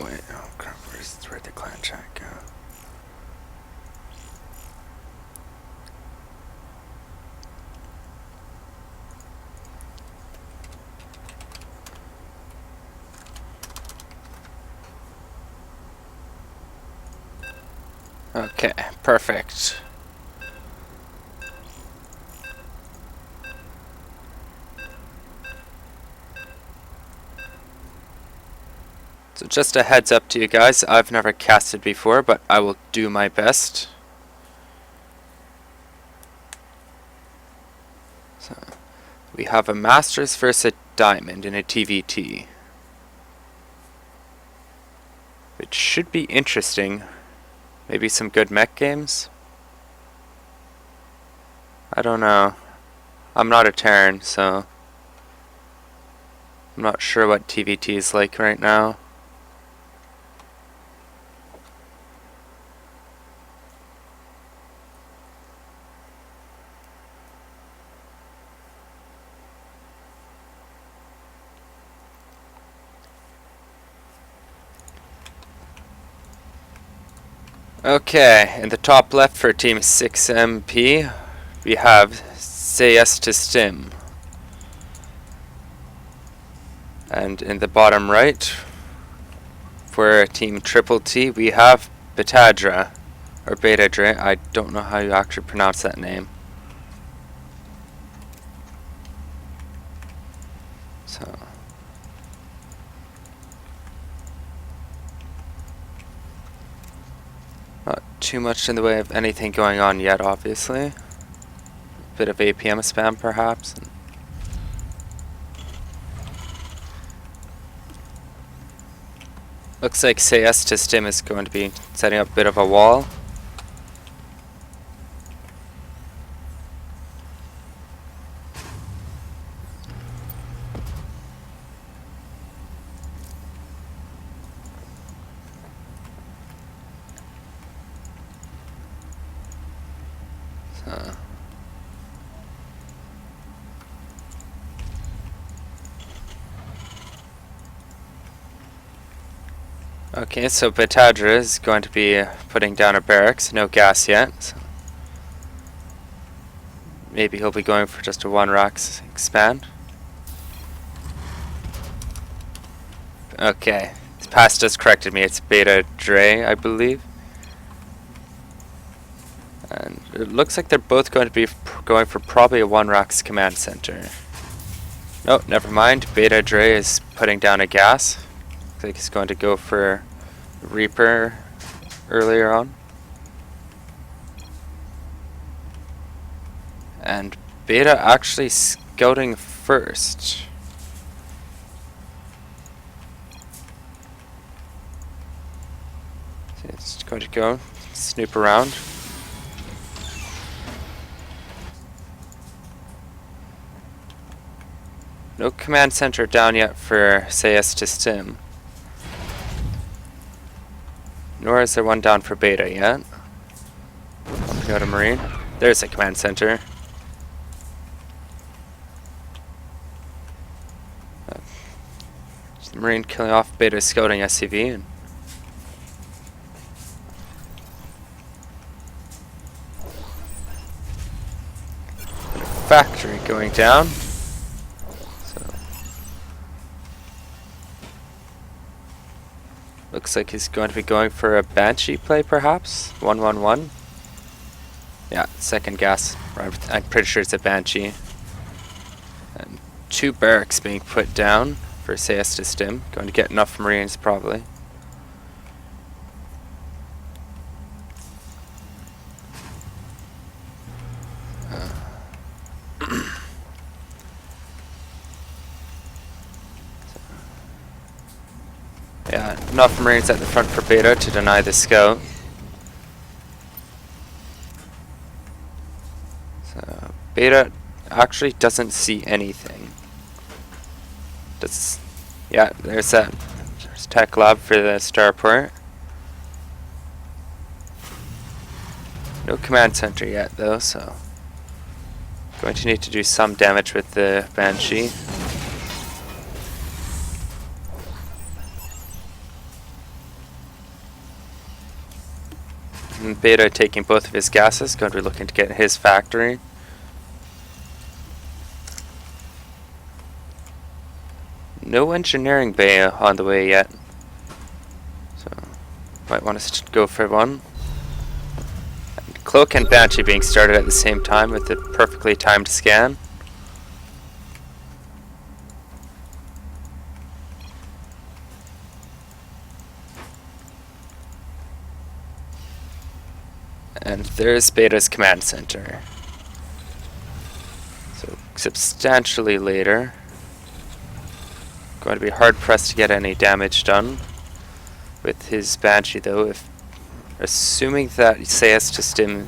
wait, oh crap, where'd the clan chat go? Okay, perfect. So just a heads up to you guys, I've never casted before, but I will do my best. So, we have a Masters versus a Diamond in a TVT. Which should be interesting. Maybe some good mech games? I don't know. I'm not a Terran, so I'm not sure what TVT is like right now. Okay, in the top left for team 6MP, we have Say Yes to Stim. And in the bottom right, for team TrpleT, we have Betadra, or Betadre. I don't know how you actually pronounce that name. So, not too much in the way of anything going on yet, obviously. Bit of APM spam, perhaps. Looks like Say Yes to Stim is going to be setting up a bit of a wall. Okay, so Betadra is going to be putting down a barracks, no gas yet. So maybe he'll be going for just a 1-Rax expand. Okay, his pass just corrected me, it's Betadre, I believe. And it looks like they're both going to be going for probably a 1-Rax command center. No, never mind, Betadre is putting down a gas. Looks like he's going to go for Reaper earlier on. And Beta actually scouting first. So it's going to go snoop around. No command center down yet for Say Yes to Stim. Nor is there one down for Beta yet. Pumping out a Marine. There's a command center. The Marine killing off Beta's scouting SCV. And factory going down. Looks like he's going to be going for a Banshee play, perhaps? 1-1-1. Yeah, second gas. I'm pretty sure it's a Banshee. And 2 barracks being put down for Say Yes to Stim. Going to get enough Marines, probably. Yeah, enough Marines at the front for Beta to deny the scout. So Beta actually doesn't see anything. Yeah, there's that. There's tech lab for the starport. No command center yet though, so going to need to do some damage with the Banshee. And Beta taking both of his gases, going to be looking to get his factory. No engineering bay on the way yet, so might want to go for one. And Cloak and Banshee being started at the same time with the perfectly timed scan. And there's Beta's command center. So substantially later. Going to be hard pressed to get any damage done with his Banshee though, if assuming that he says to stim.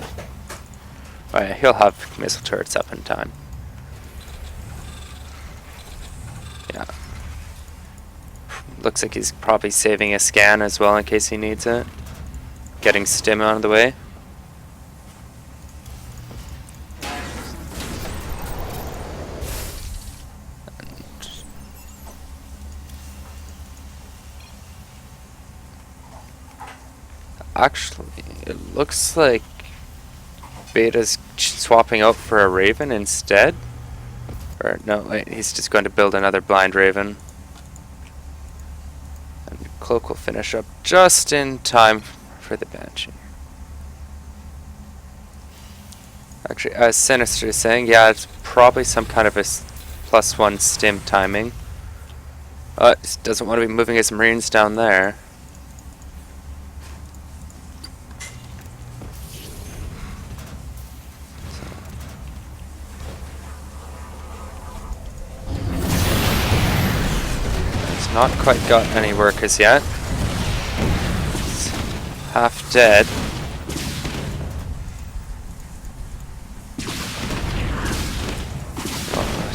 Oh yeah, he'll have missile turrets up in time. Yeah. Looks like he's probably saving a scan as well in case he needs it. Getting stim out of the way. Actually, it looks like Beta's swapping out for a Raven instead. Or no, wait, he's just going to build another blind Raven. And Cloak will finish up just in time for the Banshee. Actually, as Sinister is saying, yeah, it's probably some kind of a +1 stim timing. He doesn't want to be moving his Marines down there. Not quite got any workers yet. It's half dead.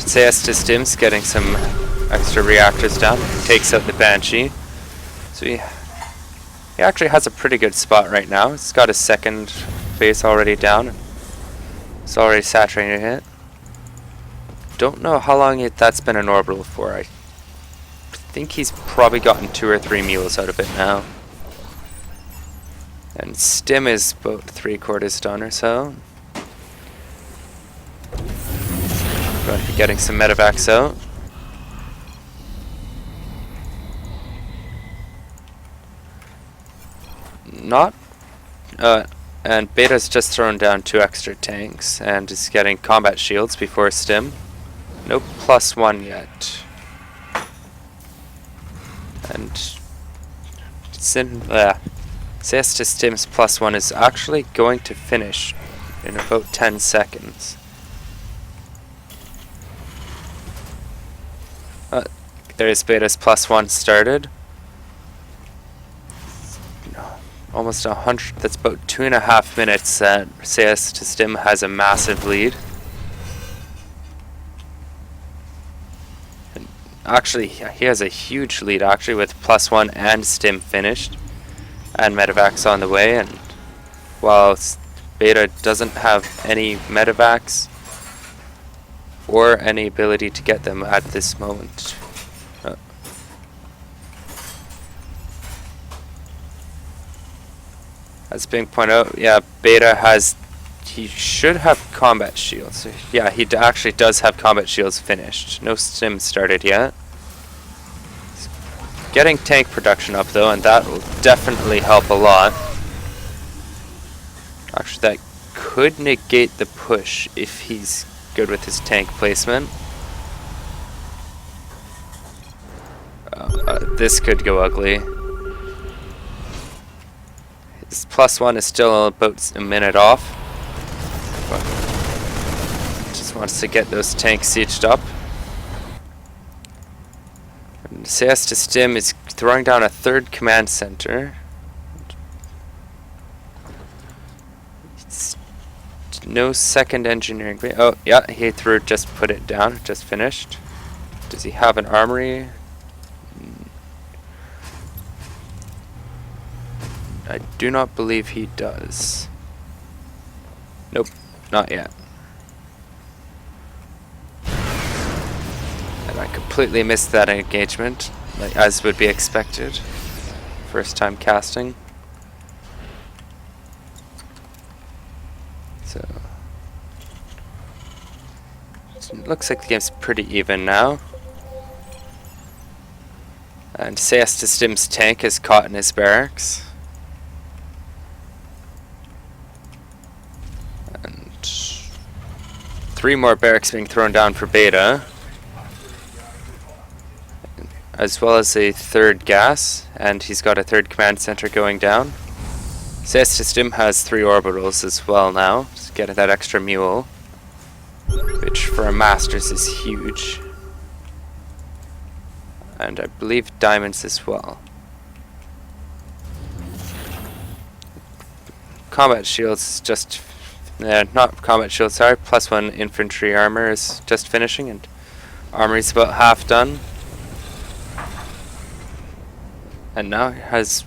CS to Stim's getting some extra reactors down. Takes out the Banshee. So he actually has a pretty good spot right now. He's got his second base already down. It's already saturated it. Don't know how long that's been an orbital for. I think he's probably gotten 2 or 3 meals out of it now. And Stim is about 3/4 done or so. Going to be getting some medevacs out. And Beta's just thrown down 2 extra tanks and is getting combat shields before Stim. No +1 yet. And CS to Stim's +1 is actually going to finish in about 10 seconds. There's Beta's +1 started. Almost 100, that's about 2.5 minutes that CS to Stim has a massive lead. Actually, he has a huge lead actually with +1 and Stim finished. And medevacs on the way, and while Beta doesn't have any medevacs or any ability to get them at this moment. As being pointed out, yeah, Beta he should have combat shields. Yeah, he actually does have combat shields finished. No Stim started yet. Getting tank production up though, and that will definitely help a lot. Actually, that could negate the push if he's good with his tank placement. This could go ugly. His +1 is still about a minute off. But just wants to get those tanks sieged up. And CS to Stim is throwing down a 3rd command center. No 2nd engineering. Oh, yeah, he just put it down, just finished. Does he have an armory? I do not believe he does. Nope, not yet. And I completely missed that engagement, as would be expected. First time casting. looks like the game's pretty even now. And CS to Stim's tank is caught in his barracks. And 3 more barracks being thrown down for Beta, as well as a 3rd gas, and he's got a 3rd command center going down. CS to Stim has 3 orbitals as well now, just getting that extra mule, which for a Masters is huge. And I believe diamonds as well. Combat shields just... not combat shields, sorry. +1 infantry armor is just finishing, and armory's about half done. And now it has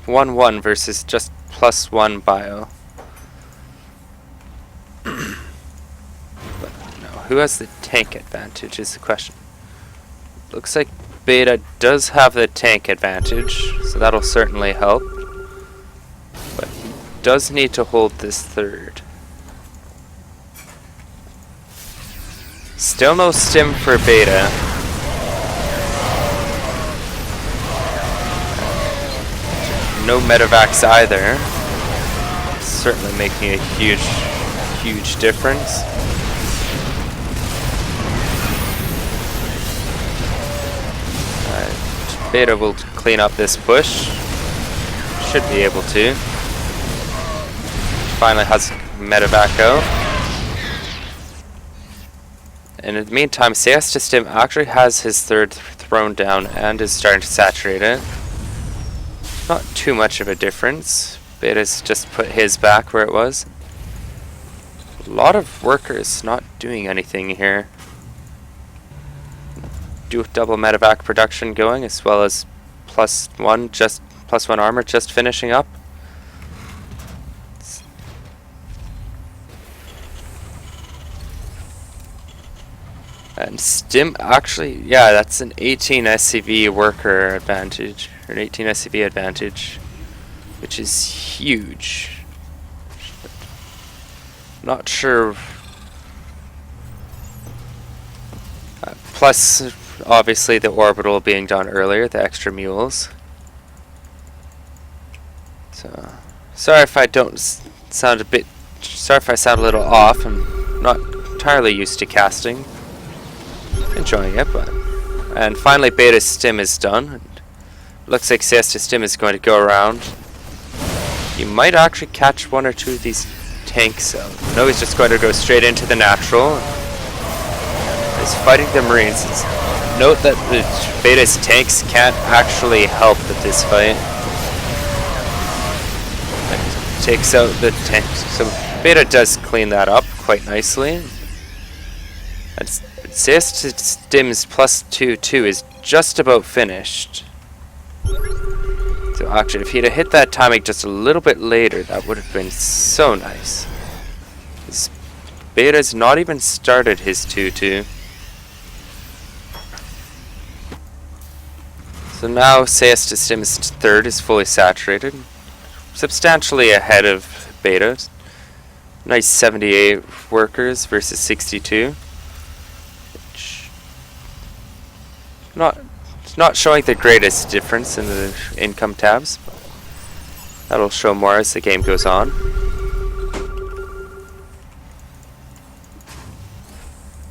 1-1 versus just +1 bio. But no, who has the tank advantage is the question. Looks like Beta does have the tank advantage, so that'll certainly help. But he does need to hold this 3rd. Still no stim for Beta. No medevacs either. Certainly making a huge difference. Beta will clean up this push. Should be able to. Finally has medevac out. And in the meantime, CS to Stim actually has his 3rd thrown down and is starting to saturate it. Not too much of a difference. Beta's just put his back where it was. A lot of workers not doing anything here. Do double medevac production going, as well as +1 armor just finishing up. And Stim actually, yeah, that's an 18 SCV worker advantage, or an 18 SCV advantage, which is huge. Not sure. Plus, obviously, the orbital being done earlier, the extra mules. So, sorry if I don't sound a bit. Sorry if I sound a little off. I'm not entirely used to casting. Enjoying it, but. And finally, Beta Stim is done. And looks like CS to Stim is going to go around. You might actually catch 1 or 2 of these tanks out. No, he's just going to go straight into the natural. He's fighting the Marines. Note that the Beta's tanks can't actually help with this fight. And takes out the tanks. So Beta does clean that up quite nicely. And CS to Stim's +2/2 is just about finished. So actually, if he'd have hit that timing just a little bit later, that would have been so nice. Beta's not even started his 2/2. So now CS to Stim's 3rd is fully saturated, substantially ahead of Beta's. Nice 78 workers versus 62. Which not showing the greatest difference in the income tabs, but that'll show more as the game goes on.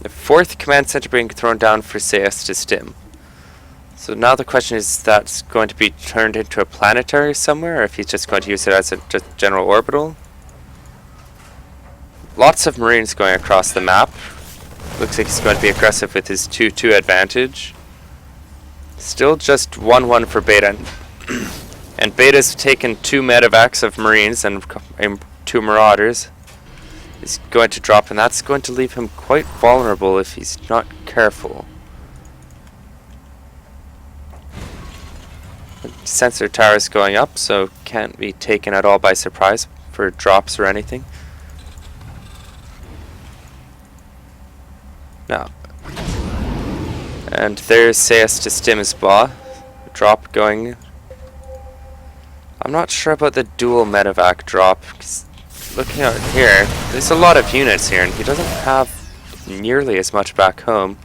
The 4th command center being thrown down for CS to Stim. So now the question is, that's going to be turned into a planetary somewhere, or if he's just going to use it as a just general orbital. Lots of Marines going across the map. Looks like he's going to be aggressive with his 2/2 advantage. Still just 1-1 for Beta. And Beta's taken 2 medevacs of Marines and 2 Marauders. He's going to drop, and that's going to leave him quite vulnerable if he's not careful. Sensor tower is going up, so can't be taken at all by surprise for drops or anything. Now, and there's CS to Stim's ball. Drop going. I'm not sure about the dual medevac drop. Looking out here, there's a lot of units here, and he doesn't have nearly as much back home.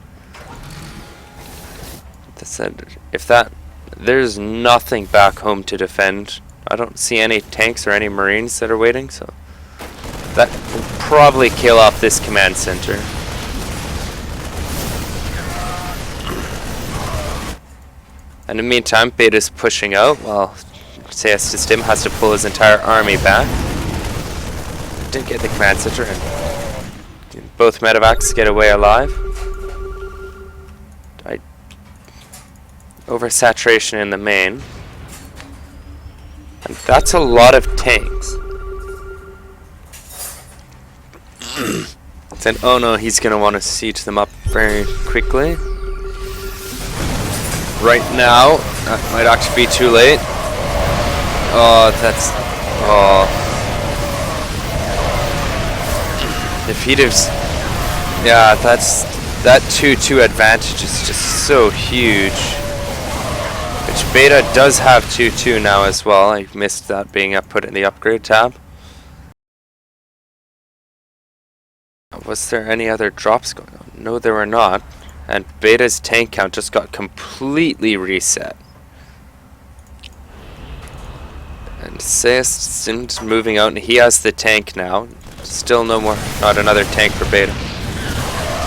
That said, if that, there's nothing back home to defend. I don't see any tanks or any marines that are waiting, so that will probably kill off this command center. And in the meantime, Beta's pushing out while Stim has to pull his entire army back. Didn't get the command center, and both medevacs get away alive. Oversaturation in the main. And that's a lot of tanks. Then, oh no, he's going to want to siege them up very quickly. Right now, that might actually be too late. Oh, that's... Oh. If he'd have... Yeah, that's... That 2-2 advantage is just so huge. Which Beta does have 2-2 now as well. I missed that being put in the upgrade tab. Was there any other drops going on? No, there were not. And Beta's tank count just got completely reset. And Stim's moving out, and he has the tank now. Still no more, not another tank for Beta.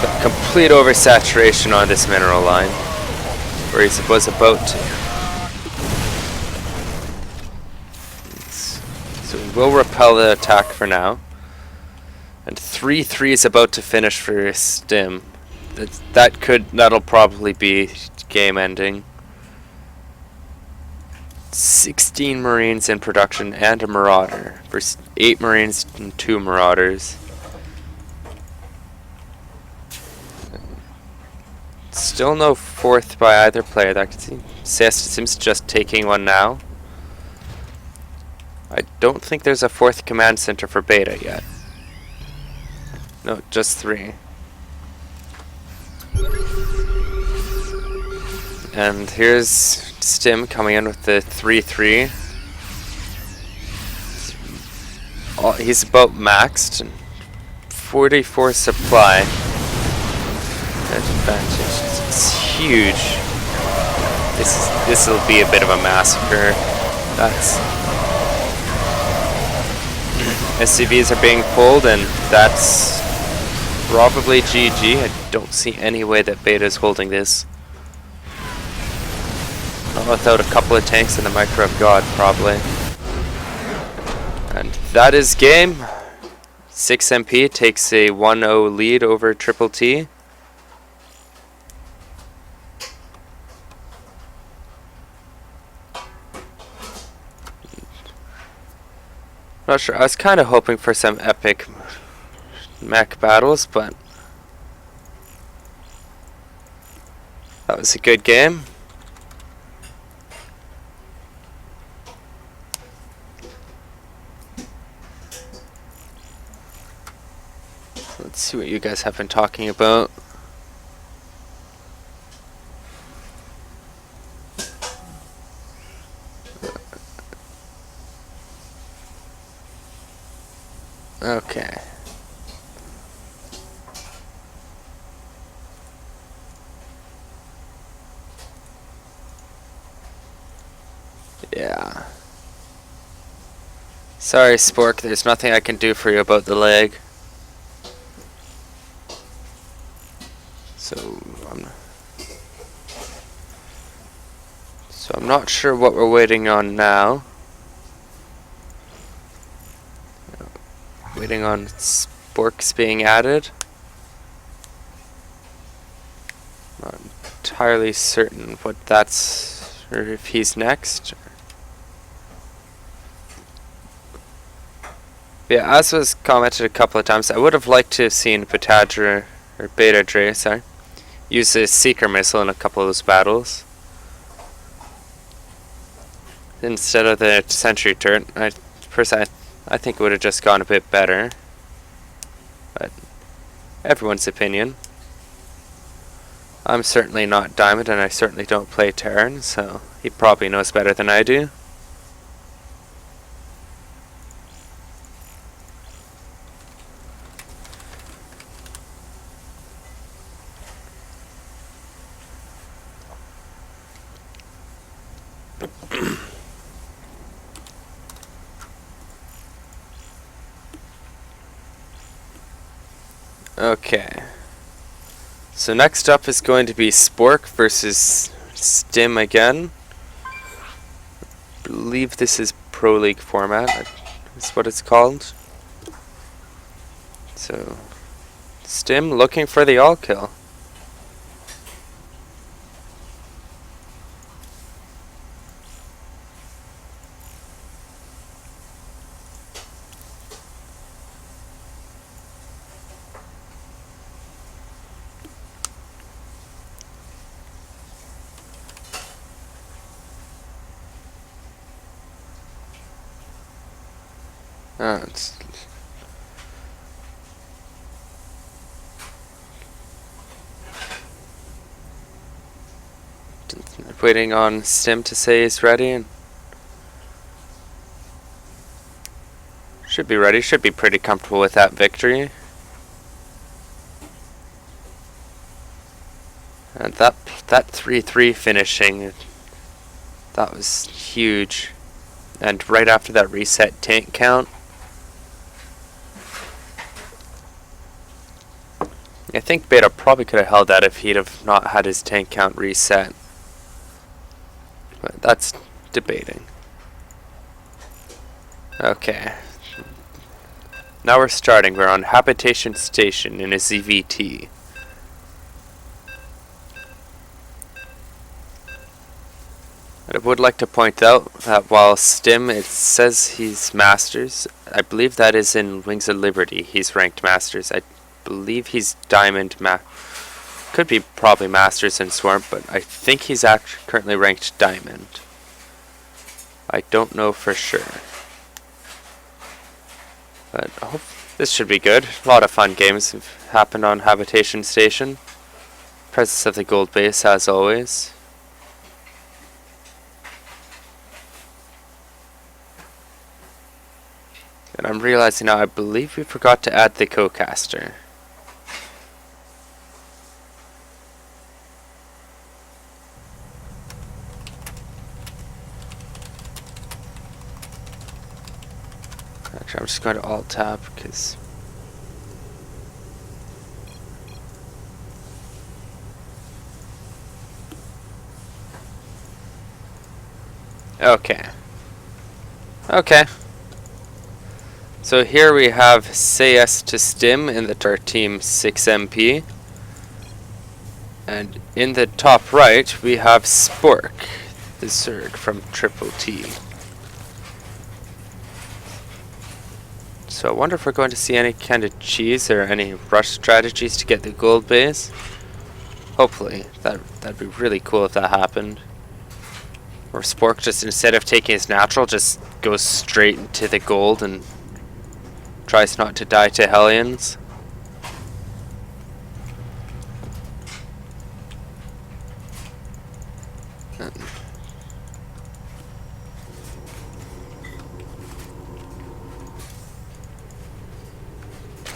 Got complete oversaturation on this mineral line, where he was about to. So we'll repel the attack for now. And 3-3 is about to finish for Stim. That'll probably be game ending. 16 Marines in production and a Marauder. Versus 8 Marines and 2 Marauders. Still no fourth by either player. I can see Stim's just taking one now. I don't think there's a fourth command center for Beta yet. No, just 3. And here's Stim coming in with the 3-3. Oh, he's about maxed. And 44 supply. Advantage. It's huge. This will be a bit of a massacre. That's... SCVs are being pulled, and that's probably GG. I don't see any way that Beta is holding this. Not without a couple of tanks and the Micro of God, probably. And that is game. SixMP takes a 1-0 lead over TrpleT. Not sure. I was kind of hoping for some epic mech battles, but that was a good game. Let's see what you guys have been talking about. Okay. Yeah. Sorry, Spork, there's nothing I can do for you about the lag. So I'm not sure what we're waiting on now. Waiting on Sporks being added. Not entirely certain what that's, or if he's next. Yeah, as was commented a couple of times, I would have liked to have seen Petadra, or Beta Dre, sorry, use a Seeker missile in a couple of those battles instead of the Sentry turret. I think it would have just gone a bit better, but everyone's opinion. I'm certainly not Diamond, and I certainly don't play Terran, so he probably knows better than I do. Okay. So next up is going to be Spork versus Stim again. I believe this is Pro League format. Is what it's called. So Stim looking for the all kill. It's waiting on Stim to say he's ready, and should be ready. Should be pretty comfortable with that victory. And that 3-3 finishing, that was huge. And right after that reset tank count, I think Beta probably could have held that if he'd have not had his tank count reset. But that's debating. Okay. Now we're starting. We're on Habitation Station in a ZVT. I would like to point out that while Stim, it says he's Masters, I believe that is in Wings of Liberty. He's ranked Masters. I believe he's Diamond. Could be probably Masters in Swarm, but I think he's actually currently ranked Diamond. I don't know for sure. But I hope this should be good. A lot of fun games have happened on Habitation Station. Presence of the gold base as always. And I'm realizing now, I believe we forgot to add the co-caster. Actually, I'm just going to Alt-Tab because... Okay. Okay. So here we have Say Yes to Stim in the Dark Team 6MP. And in the top right, we have Spork, the Zerg from TrpleT. So I wonder if we're going to see any kind of cheese or any rush strategies to get the gold base. Hopefully. That'd be really cool if that happened. Or Spork just, instead of taking his natural, just goes straight into the gold and tries not to die to Hellions.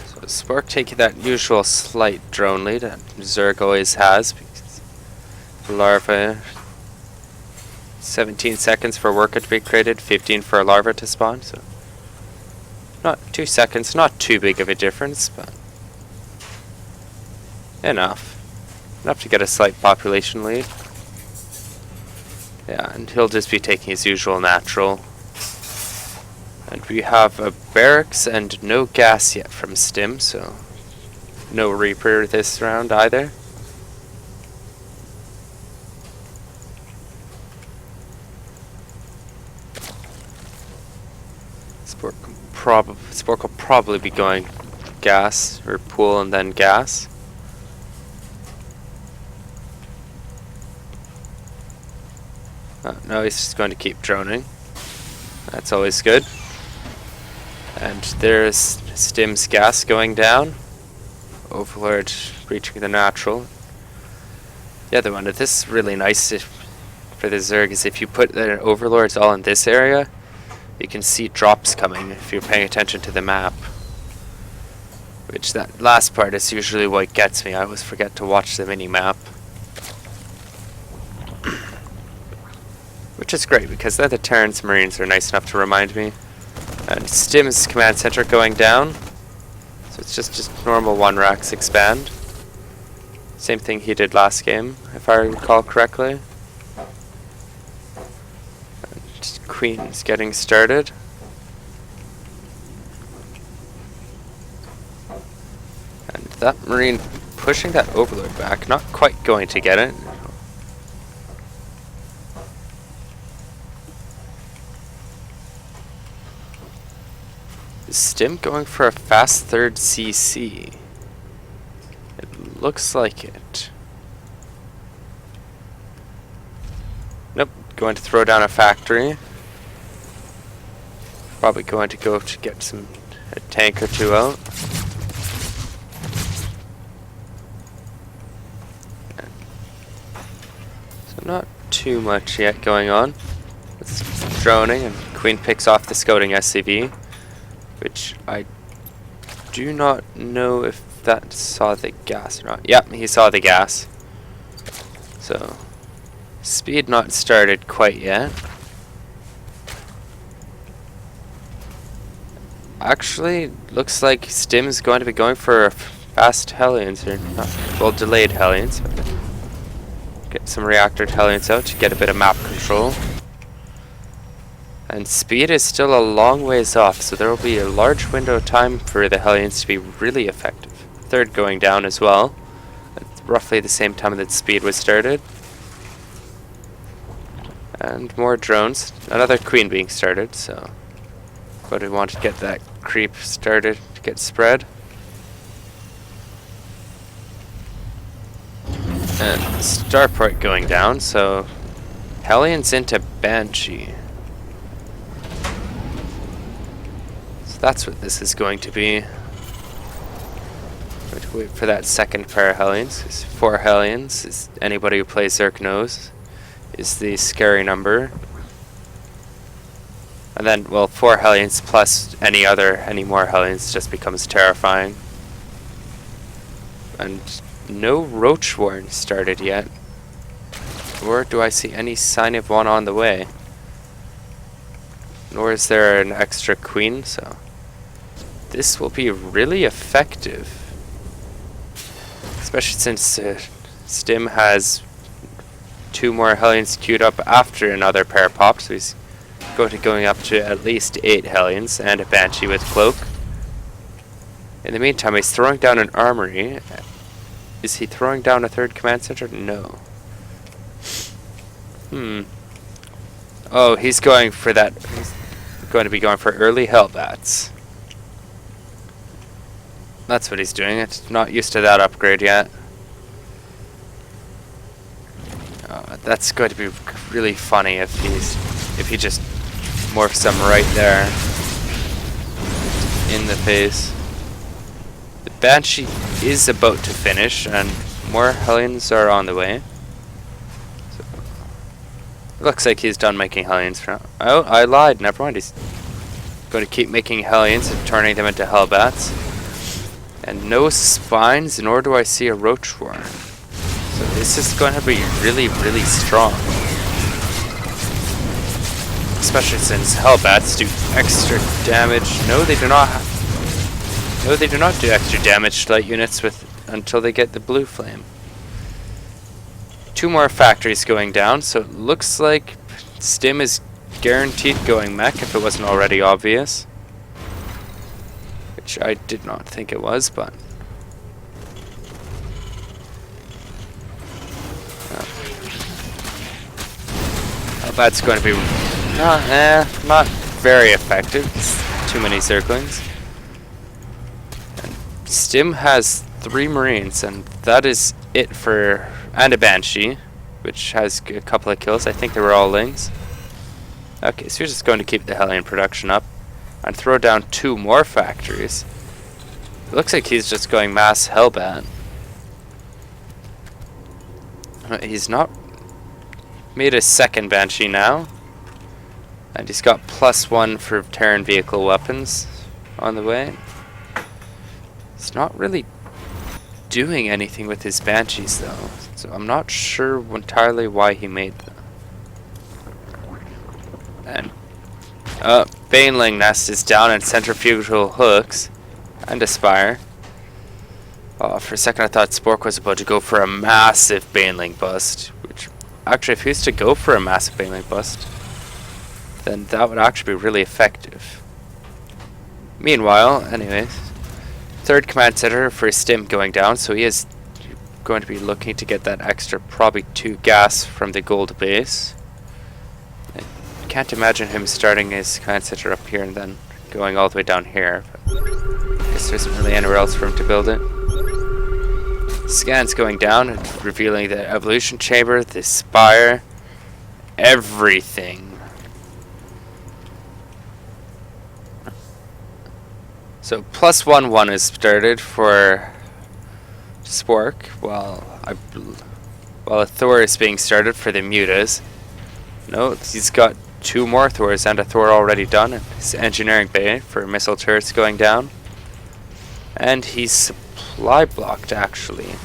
So Spork taking that usual slight drone lead that Zerg always has. Because larva, 17 seconds for worker to be created, 15 for a larva to spawn. So not 2 seconds, not too big of a difference, but enough. Enough to get a slight population lead. Yeah, and he'll just be taking his usual natural. And we have a barracks and no gas yet from Stim, so no Reaper this round either. Spork will probably be going gas, or pool and then gas. Oh, no, he's just going to keep droning. That's always good. And there's Stim's gas going down. Overlord reaching the natural. The other one, this is really nice for the Zerg, is if you put the Overlords all in this area, you can see drops coming if you're paying attention to the map. Which, that last part is usually what gets me. I always forget to watch the mini-map. Which is great, because the Terrans Marines are nice enough to remind me. And Stim's command center going down. So it's just normal 1 racks expand. Same thing he did last game, if I recall correctly. And Queen's getting started. And that Marine pushing that Overlord back, not quite going to get it. Is Stim going for a fast 3rd CC? It looks like it. Nope, going to throw down a factory. Probably going to go to get a tank or 2 out. So not too much yet going on. It's droning, and Queen picks off the scouting SCV, which I do not know if that saw the gas or not. Yep, he saw the gas. So, speed not started quite yet. Actually, looks like Stim's going to be going for fast Hellions, or not, well, delayed Hellions. Get some reactor Hellions out to get a bit of map control. And speed is still a long ways off, so there will be a large window of time for the Hellions to be really effective. 3rd going down as well, at roughly the same time that speed was started. And more drones, another Queen being started, so but we want to get that creep started to get spread. And starport going down, so Hellions into Banshee. That's what this is going to be. Going to wait for that second pair of Hellions. 4 Hellions, as anybody who plays Zerk knows, is the scary number. And then, well, 4 Hellions plus any more Hellions just becomes terrifying. And no Roach Warren started yet. Or do I see any sign of one on the way? Nor is there an extra Queen, so this will be really effective. Especially since Stim has 2 more Hellions queued up after another pair popped, so he's going up to at least 8 Hellions and a Banshee with Cloak. In the meantime, he's throwing down an armory. Is he throwing down a 3rd command center? No. Oh, he's going for that. He's going to be going for early Hellbats. That's what he's doing. It's not used to that upgrade yet. That's going to be really funny if he just morphs them right there in the face. The Banshee is about to finish, and more Hellions are on the way. So, looks like he's done making Hellions for now. Oh, I lied. Never mind. He's going to keep making Hellions and turning them into Hellbats. And no spines, nor do I see a Roach Warren. So this is going to be really, really strong. Especially since Hellbats do extra damage. No, they do not. No, they do not do extra damage to light units until they get the blue flame. 2 more factories going down, so it looks like Stim is guaranteed going mech if it wasn't already obvious. Which I did not think it was, but that's going to be not very effective. It's too many circlings. And Stim has 3 Marines, and that is it for, and a Banshee, which has a couple of kills. I think they were all Lings. Okay, so you're just going to keep the Hellion production up and throw down 2 more factories. It looks like he's just going mass Hellbat. He's not made a second Banshee now. And he's got +1 for Terran vehicle weapons on the way. He's not really doing anything with his Banshees though. So I'm not sure entirely why he made them. And Baneling Nest is down, and centrifugal hooks and Aspire. For a second I thought Spork was about to go for a massive Baneling bust, which actually if he was to go for a massive Baneling bust, then that would actually be really effective. Meanwhile, anyways, third command center for Stim going down, so he is going to be looking to get that extra, probably 2 gas from the gold base. I can't imagine him starting his command center up here and then going all the way down here. But I guess there isn't really anywhere else for him to build it. Scans going down and revealing the evolution chamber, the spire, everything. So +1/1 is started for Spork, while a Thor is being started for the Mutas. No, he's got 2 more Thors and a Thor already done. His engineering bay for missile turrets going down. And he's supply blocked actually.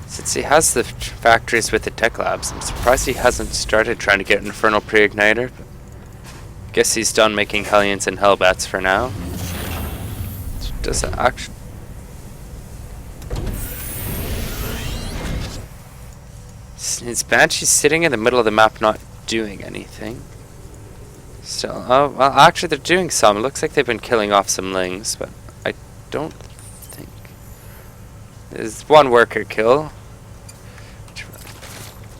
Since he has the factories with the tech labs, I'm surprised he hasn't started trying to get Infernal Pre-Igniter. Guess he's done making Hellions and Hellbats for now. Does that actually... His Banshee's sitting in the middle of the map not doing anything. Still, oh, well actually they're doing some. It looks like they've been killing off some Lings, but I don't think... There's 1 worker kill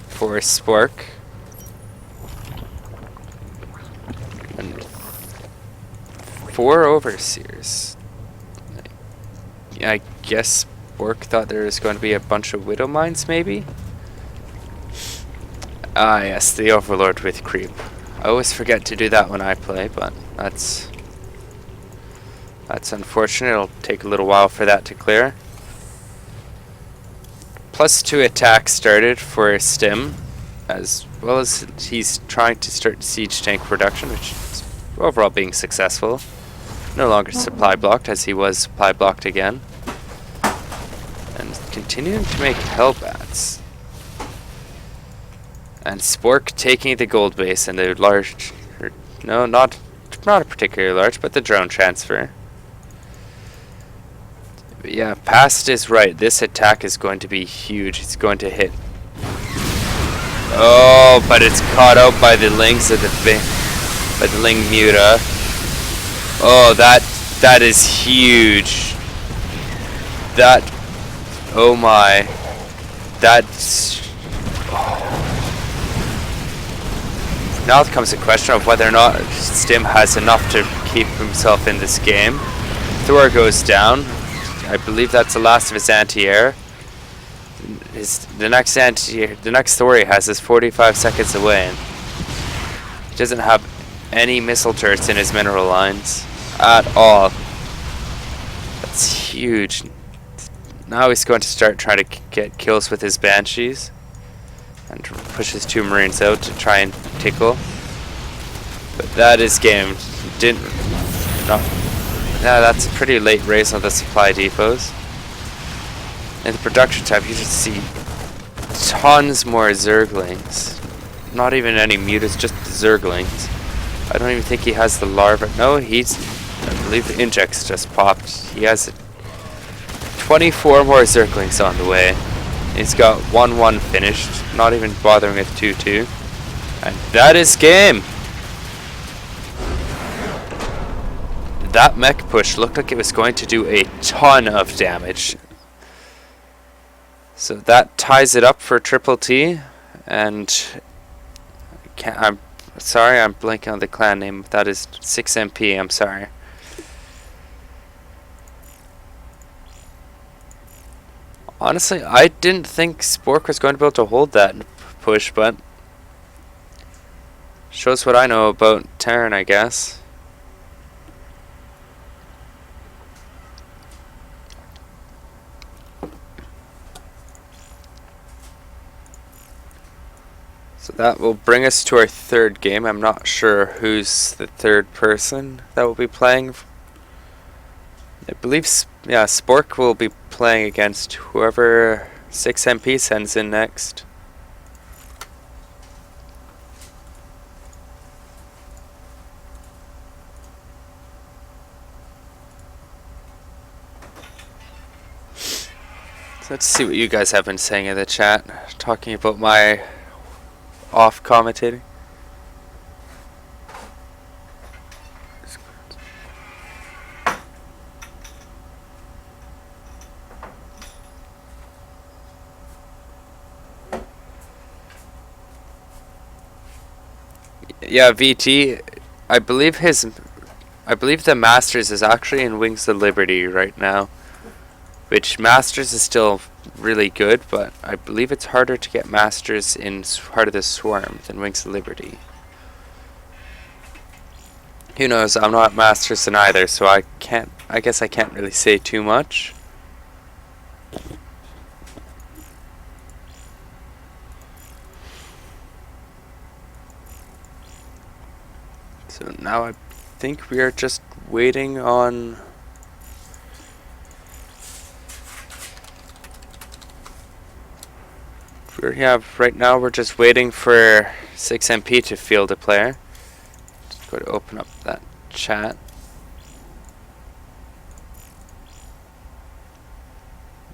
for Spork. And 4 Overseers. I guess Spork thought there was going to be a bunch of Widow Mines, maybe? Ah, yes, the Overlord with Creep. I always forget to do that when I play, but that's unfortunate. It'll take a little while for that to clear. +2 attack started for Stim, as well as he's trying to start siege tank production, which is overall being successful. No longer supply blocked, as he was supply blocked again. And continuing to make Hellbats. And Spork taking the gold base and the large... no, not a particularly large, but the drone transfer. But yeah, Past is right. This attack is going to be huge. It's going to hit. Oh, but it's caught out by the Lings of by the Ling Muta. Oh, that is huge. That... oh my. That's... oh. Now it comes a question of whether or not Stim has enough to keep himself in this game. Thor goes down. I believe that's the last of his anti-air. The next Thor he has is 45 seconds away. And he doesn't have any missile turrets in his mineral lines at all. That's huge. Now he's going to start trying to get kills with his Banshees. And push his 2 Marines out to try and tickle. But that is game. Yeah, that's a pretty late race on the supply depots. In the production tab, you just see tons more Zerglings. Not even any Mutas, just Zerglings. I don't even think he has the larva. No, I believe the injects just popped. He has 24 more Zerglings on the way. He's got 1-1 finished, not even bothering with 2-2. And that is game! That mech push looked like it was going to do a ton of damage. So that ties it up for TrpleT. And I'm sorry, I'm blanking on the clan name. That is SixMP, I'm sorry. Honestly, I didn't think Spork was going to be able to hold that push, but shows what I know about Terran, I guess. So that will bring us to our 3rd game. I'm not sure who's the 3rd person that will be playing. I believe, yeah, Spork will be playing against whoever SixMP sends in next. Let's see what you guys have been saying in the chat, talking about my off commentating. Yeah, VT, I believe the Masters is actually in Wings of Liberty right now. Which Masters is still really good, but I believe it's harder to get Masters in Heart of the Swarm than Wings of Liberty. Who knows, I'm not Masters in either, so I guess I can't really say too much. So now I think we are just waiting on... right now we're just waiting for SixMP to field a player. Just go to open up that chat.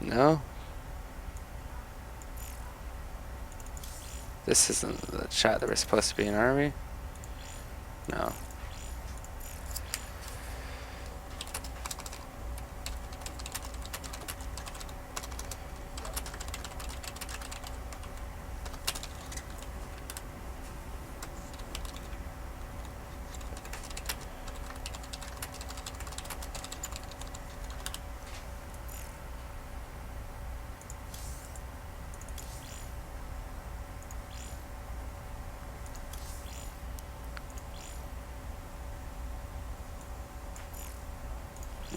No? This isn't the chat that we're supposed to be in, are we? No.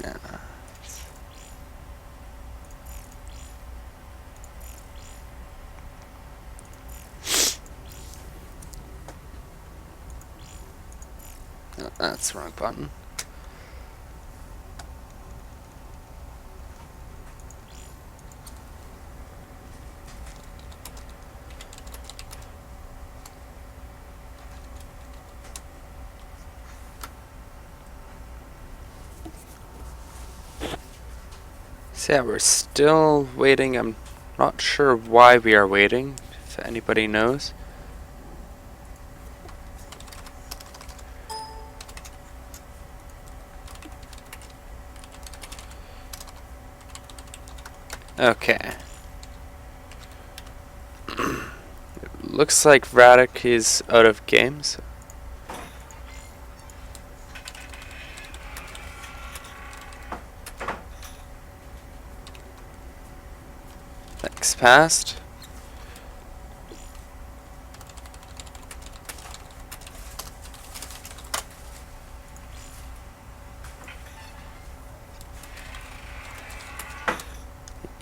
Yeah. No, that's the wrong button. So yeah, we're still waiting. I'm not sure why we are waiting, if anybody knows. Okay. Looks like Vraddik is out of games. Next passed.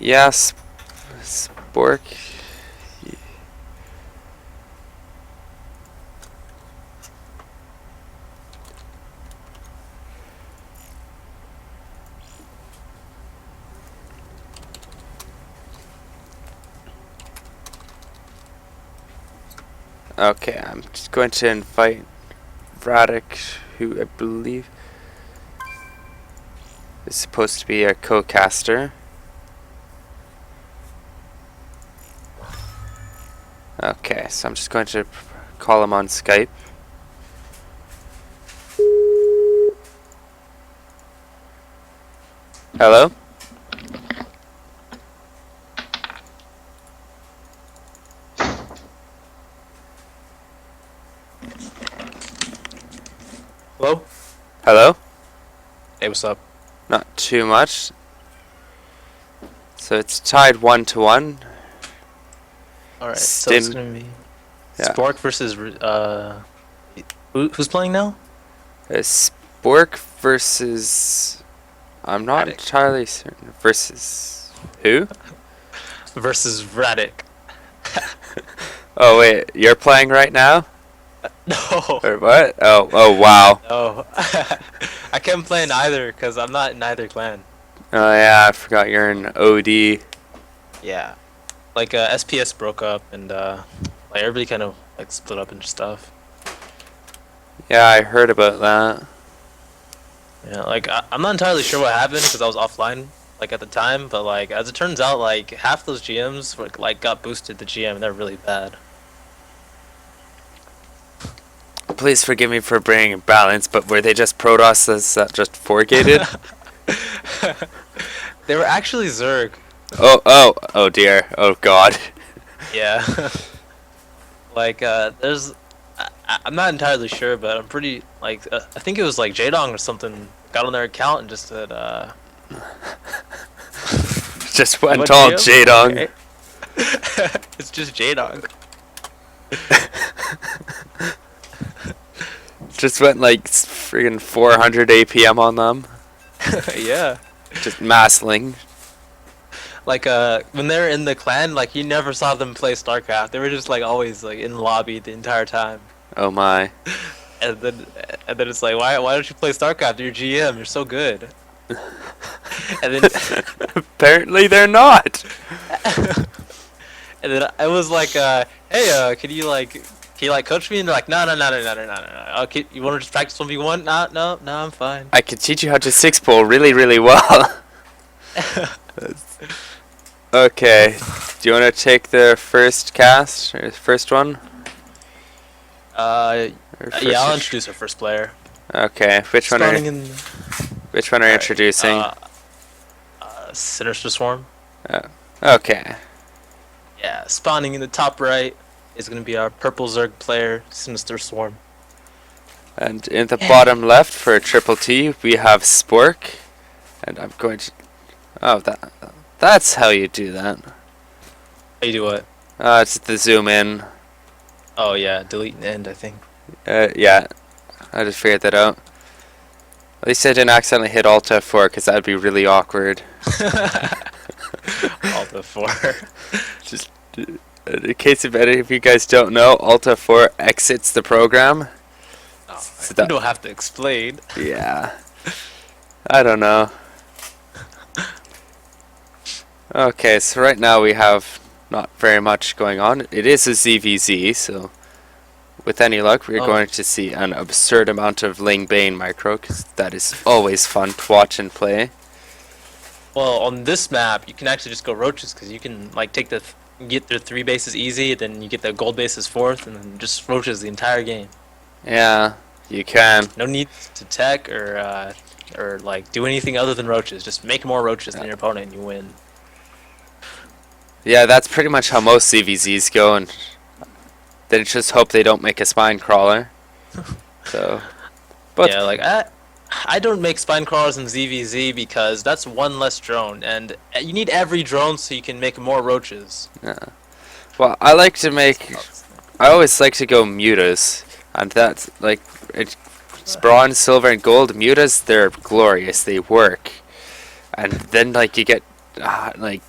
Yes, Spork. Okay, I'm just going to invite Vraddik, who I believe is supposed to be a co-caster. Okay, so I'm just going to call him on Skype. Hello? Hello? Hello? Hey, what's up? Not too much. So it's tied 1-1. Alright, so it's gonna be Spork versus who's playing now? Spork versus... I'm not entirely certain. Versus who? Versus Vraddik. Oh wait, you're playing right now? No. Or what? Oh wow. No. I can't play in either because I'm not in either clan. Oh yeah, I forgot you're in OD. Yeah. Like SPS broke up and like everybody kind of like split up and stuff. Yeah, I heard about that. Yeah, like I'm not entirely sure what happened because I was offline like at the time, but like as it turns out, like half those GMs were, like got boosted to GM and they're really bad. Please forgive me for bringing balance, but were they just Protosses that just forgated? They were actually Zerg. Oh dear. Oh god. Yeah. Like there's I'm not entirely sure, but I'm pretty like I think it was like Jadong or something got on their account and just said Just went what all GM? Jadong. Okay. It's just Jadong. Just went like friggin' 400 APM on them. Yeah. Just massling. Like when they're in the clan, like you never saw them play StarCraft. They were just like always like in the lobby the entire time. Oh my. And then it's like why don't you play StarCraft? You're GM. You're so good. And then Apparently they're not. and then I was like, hey, can you like coach me? And they're like, no. Okay, you want to just practice 1v1? No, I'm fine. I can teach you how to six pull really, really well. Okay. Do you want to take the first cast or first one? Or first Yeah, I'll introduce our first player. Okay. Which one are you introducing? Sinister Swarm. Okay. Yeah, spawning in the top right is gonna be our purple Zerg player, Sinister Swarm. And in the bottom left for TrpleT, we have Spork. And I'm going to... Oh, that's how you do that. How you do what? It's the zoom in. Oh yeah, delete and end, I think. Yeah. I just figured that out. At least I didn't accidentally hit Alt F4, because that would be really awkward. Alt F4. Just in case if any of you guys don't know, Alt F4 exits the program. Oh, So you don't have to explain. Yeah. I don't know. Okay, so right now we have not very much going on. It is a ZVZ, so with any luck we're going to see an absurd amount of Ling Bane micro, because that is always fun to watch and play. Well, on this map, you can actually just go roaches, because you can like take get the 3 bases easy, then you get the gold bases 4th, and then just roaches the entire game. Yeah, you can. No need to tech or like do anything other than roaches. Just make more roaches than your opponent, and you win. Yeah, that's pretty much how most CVZs go, and then just hope they don't make a spine crawler. So, but yeah, like I don't make spine crawlers in ZVZ because that's one less drone, and you need every drone so you can make more roaches. yeah. Well, I like to make. I always like to go mutas, and that's like it's bronze, silver, and gold mutas. They're glorious. They work, and then like you get like.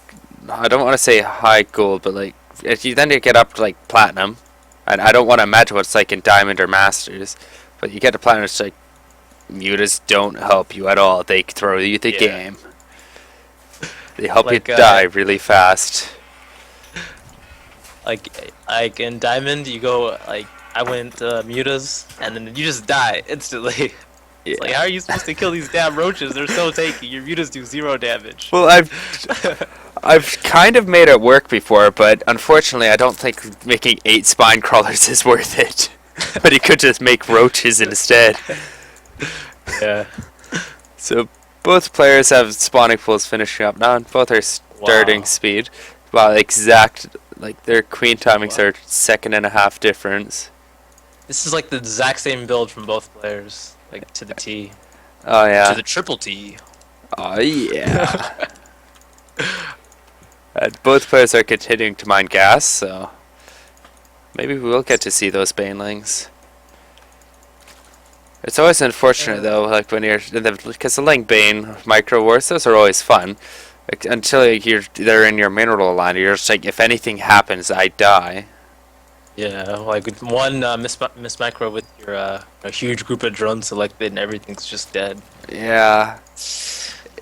I don't want to say high gold, but like then you get up to like platinum, and I don't want to imagine what it's like in diamond or masters, but you get to platinum, it's like mutas don't help you at all. They throw you the game. They help like, you die really fast. Like in diamond, you go like I went mutas, and then you just die instantly. Yeah. It's like, how are you supposed to kill these damn roaches? They're so tanky. Your mutas do 0 damage. Well, I've kind of made it work before, but unfortunately I don't think making 8 spine crawlers is worth it. But you could just make roaches instead. Yeah. So both players have spawning pools finishing up now, and both are starting speed. Well, exact, like their queen timings are 1.5 difference. This is like the exact same build from both players, like to the T. Oh yeah. To the triple T. Oh yeah. Both players are continuing to mine gas, so maybe we will get to see those banelings. It's always unfortunate though, like when you're in because the Ling Bane micro wars, those are always fun. Like, until they're in your mineral line, you're just like, if anything happens, I die. Yeah, like with one miss micro with your a huge group of drones selected and everything's just dead. Yeah.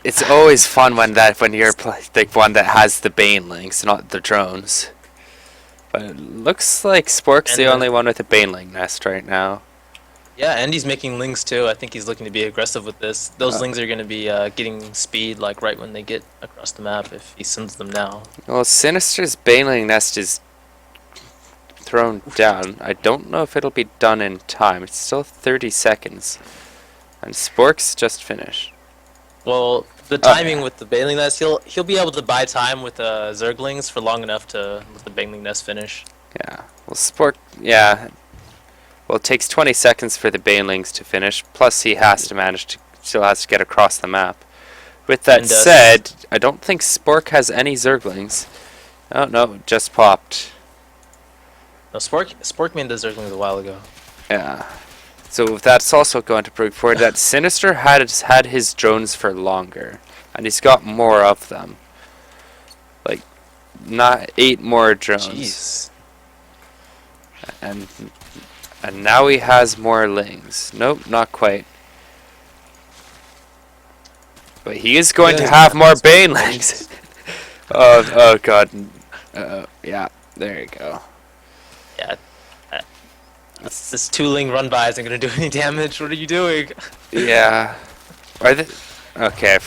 It's always fun when you're like one that has the banelings, not the drones. But it looks like Spork's the only one with a baneling nest right now. Yeah, and he's making lings too. I think he's looking to be aggressive with this. Those lings are going to be getting speed like right when they get across the map if he sends them now. Well, Sinister's Baneling Nest is thrown down. I don't know if it'll be done in time. It's still 30 seconds. And Spork's just finished. Well, the timing with the Baneling Nest, he'll be able to buy time with Zerglings for long enough to let the Baneling Nest finish. Yeah. Well, Spork, yeah. Well, it takes 20 seconds for the Banelings to finish. Plus, he has to still has to get across the map. With that said, I don't think Spork has any Zerglings. Oh, no, just popped. No, Spork made the Zerglings a while ago. Yeah. So that's also going to prove forward that Sinister has had his drones for longer. And he's got more of them. Like, not 8 more drones. Jeez. And now he has more lings. Nope, not quite. But he is going to have more banelings. oh god. Yeah, there you go. Yeah. This 2-ling run by isn't going to do any damage. What are you doing? Yeah. Okay.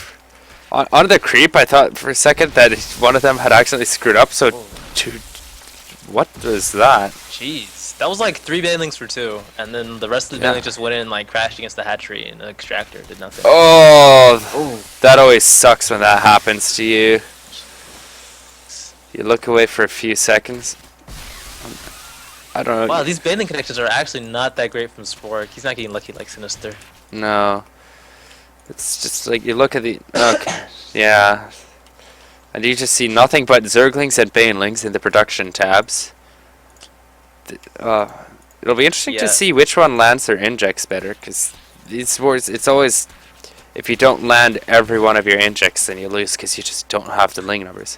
On the creep, I thought for a second that one of them had accidentally screwed up, so... What was that? Jeez. That was like 3 banelings for 2, and then the rest of the banelings just went in and like crashed against the hatchery, and the extractor did nothing. Oh! That always sucks when that happens to you. You look away for a few seconds. I don't know. Wow, these baneling connections are actually not that great from Spork. He's not getting lucky like Sinister. No. It's just like you look at the... Okay. Yeah. And you just see nothing but Zerglings and Banelings in the production tabs. It'll be interesting to see which one lands their injects better, because these wars, it's always... If you don't land every one of your injects, then you lose, because you just don't have the ling numbers.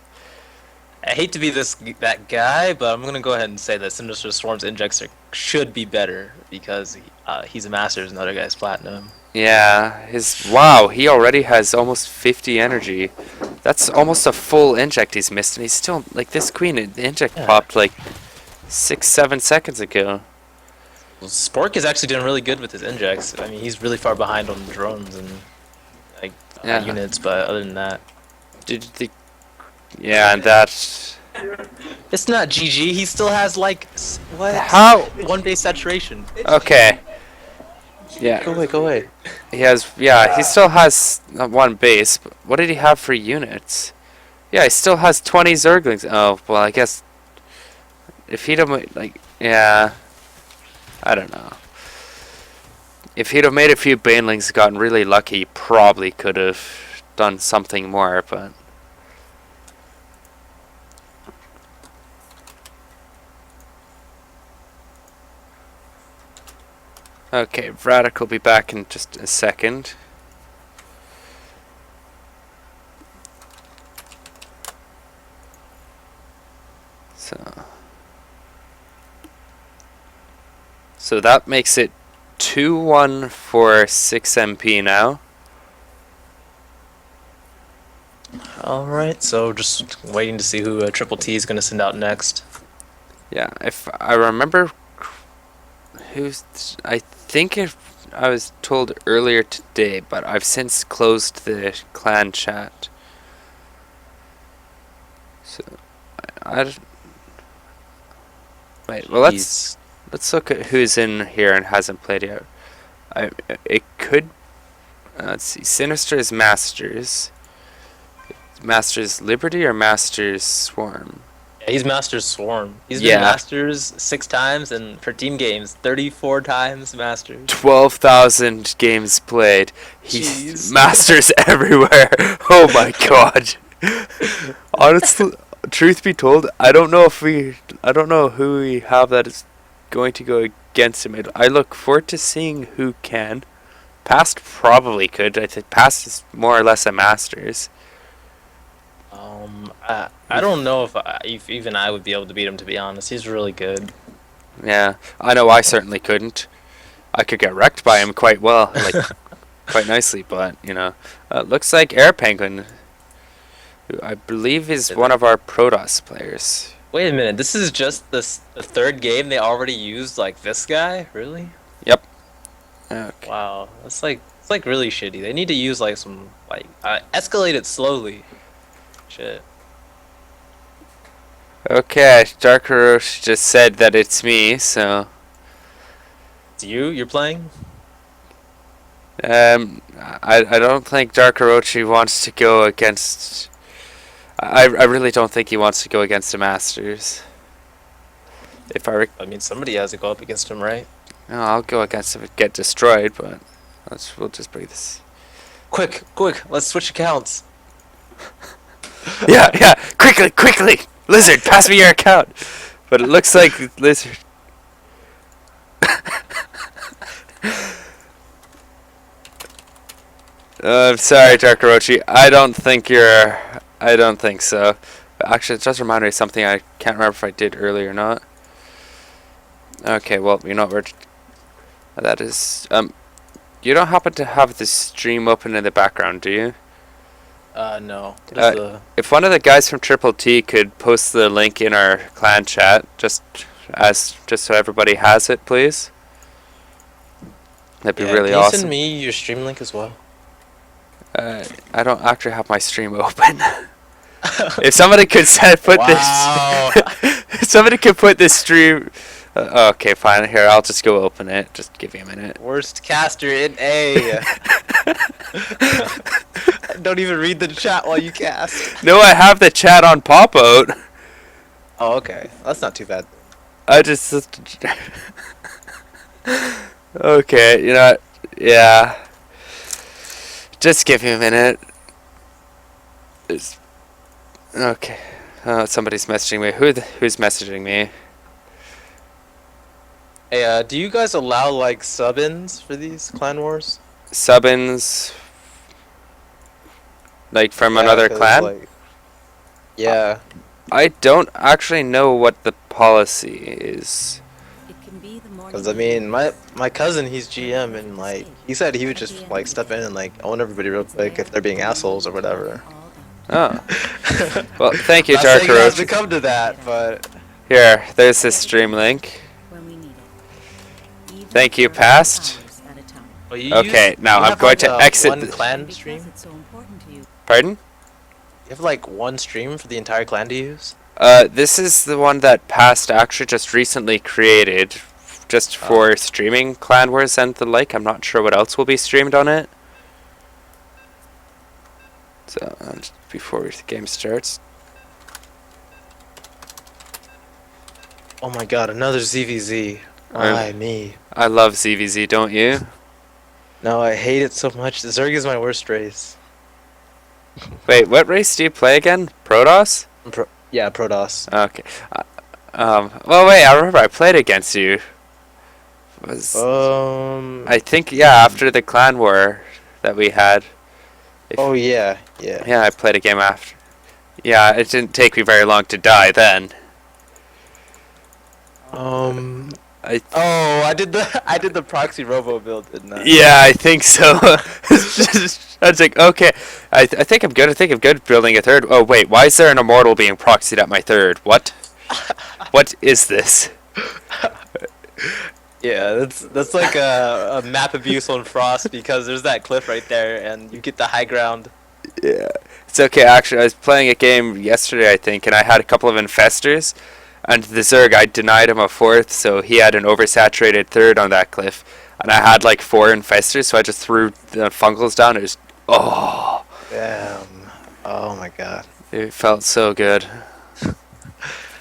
I hate to be that guy, but I'm going to go ahead and say that Sinister Swarm's injects should be better, because he's a Masters and the other guy's Platinum. Yeah, wow, he already has almost 50 energy. That's almost a full inject he's missed, and he's still, like, this queen, the inject popped, like, 6-7 seconds ago. Well, Spork is actually doing really good with his injects. I mean, he's really far behind on drones and, like, units, but other than that... Yeah, and that... It's not GG, he still has, like, what? How? 1 base saturation. Okay. Yeah. Go away. He still has 1 base, but what did he have for units? Yeah, he still has 20 Zerglings. Oh, well, I guess if he'd have, like, yeah, I don't know. If he'd have made a few Banelings, gotten really lucky, he probably could have done something more, but... Okay, Vraddik will be back in just a second. So that makes it 2-1 for 6MP now. Alright, so just waiting to see who TrpleT is going to send out next. Yeah, if I remember... I think I was told earlier today, but I've since closed the clan chat. So wait, well let's look at who's in here and hasn't played yet. It could let's see. Sinister is Masters. Masters Liberty or Masters Swarm? Yeah, he's Masters Swarm. He's been Masters 6 times, and for team games, 34 times Masters. 12,000 games played. He's Masters everywhere. Oh my god. Honestly, truth be told, I don't know who we have that is going to go against him. I look forward to seeing who can. Past probably could. I think Past is more or less a Masters. I don't know if even I would be able to beat him, to be honest. He's really good. Yeah, I know I certainly couldn't. I could get wrecked by him quite well, like quite nicely, but you know, looks like Air Penguin, who I believe is one of our Protoss players. Wait a minute, this is just the 3rd game they already used like this guy, really? Yep. Okay. Wow, it's like really shitty. They need to use like some like escalate it slowly. Shit. Okay, Dark Roche just said that it's me, so It's you? You're playing? I don't think Dark Orochi wants to go against. I really don't think he wants to go against the Masters. If I mean, somebody has to go up against him, right? no, I'll go against him and get destroyed, but we'll just break this. Quick, quick, let's switch accounts. Yeah, yeah, quickly, Lizard, pass me your account. But it looks like Lizard. I'm sorry, Dark Orochi. I don't think you're. I don't think so. Actually, it just reminded me of something I can't remember if I did earlier or not. Okay, well, you know what that is. You don't happen to have the stream open in the background, do you? No. What is If one of the guys from TrpleT could post the link in our clan chat, just so everybody has it, please. That'd be really can you awesome. send me your stream link as well? I don't actually have my stream open. If somebody could put Wow. this, if somebody could put this stream. Okay, fine. Here, I'll just go open it. Just give me a minute. Worst caster in A. Don't even read the chat while you cast. No, I have the chat on pop out. Oh, okay. That's not too bad. I just. Okay, you know what? Yeah. Just give me a minute. Okay. Somebody's messaging me. Who's messaging me? Hey, do you guys allow like sub-ins for these clan wars? Sub-ins. Like from another 'cause, clan? like- yeah. I don't actually know what the policy is. Because I mean, my cousin, he's GM, and like he said he would just like step in and like own everybody real quick if they're being assholes or whatever. Oh. Well, thank you, Not Dark saying it has to Roach. come to that, but Here, there's this stream link. Thank you, past. well, you Okay, now you I'm have, going like, to a exit one the- clan stream. Pardon? You have like one stream for the entire clan to use. This is the one that Past actually just recently created, just for streaming Clan Wars and the like. I'm not sure what else will be streamed on it. So, just before the game starts. Oh my god, another ZVZ. Why me? I love ZVZ, don't you? No, I hate it so much. Zerg is my worst race. Wait, what race do you play again? Protoss? Yeah, Protoss. Okay. Well, wait, I remember I played against you. I think, yeah, after the clan war that we had. Oh, yeah, yeah. Yeah, I played a game after. Yeah, it didn't take me very long to die then. I did the proxy robo build, didn't I? Yeah, I think so. I was like, okay, I think I'm good. I think I'm good building a third. Oh wait, why is there an immortal being proxied at my third? What? What is this? Yeah, that's like a map abuse on Frost because there's that cliff right there and you get the high ground. Yeah, it's okay. Actually, I was playing a game yesterday, I think, and I had a couple of infestors, and the Zerg, I denied him a fourth, so he had an oversaturated third on that cliff, and I had like 4 infestors, so I just threw the fungals down. It was Damn. Oh my god. it felt so good.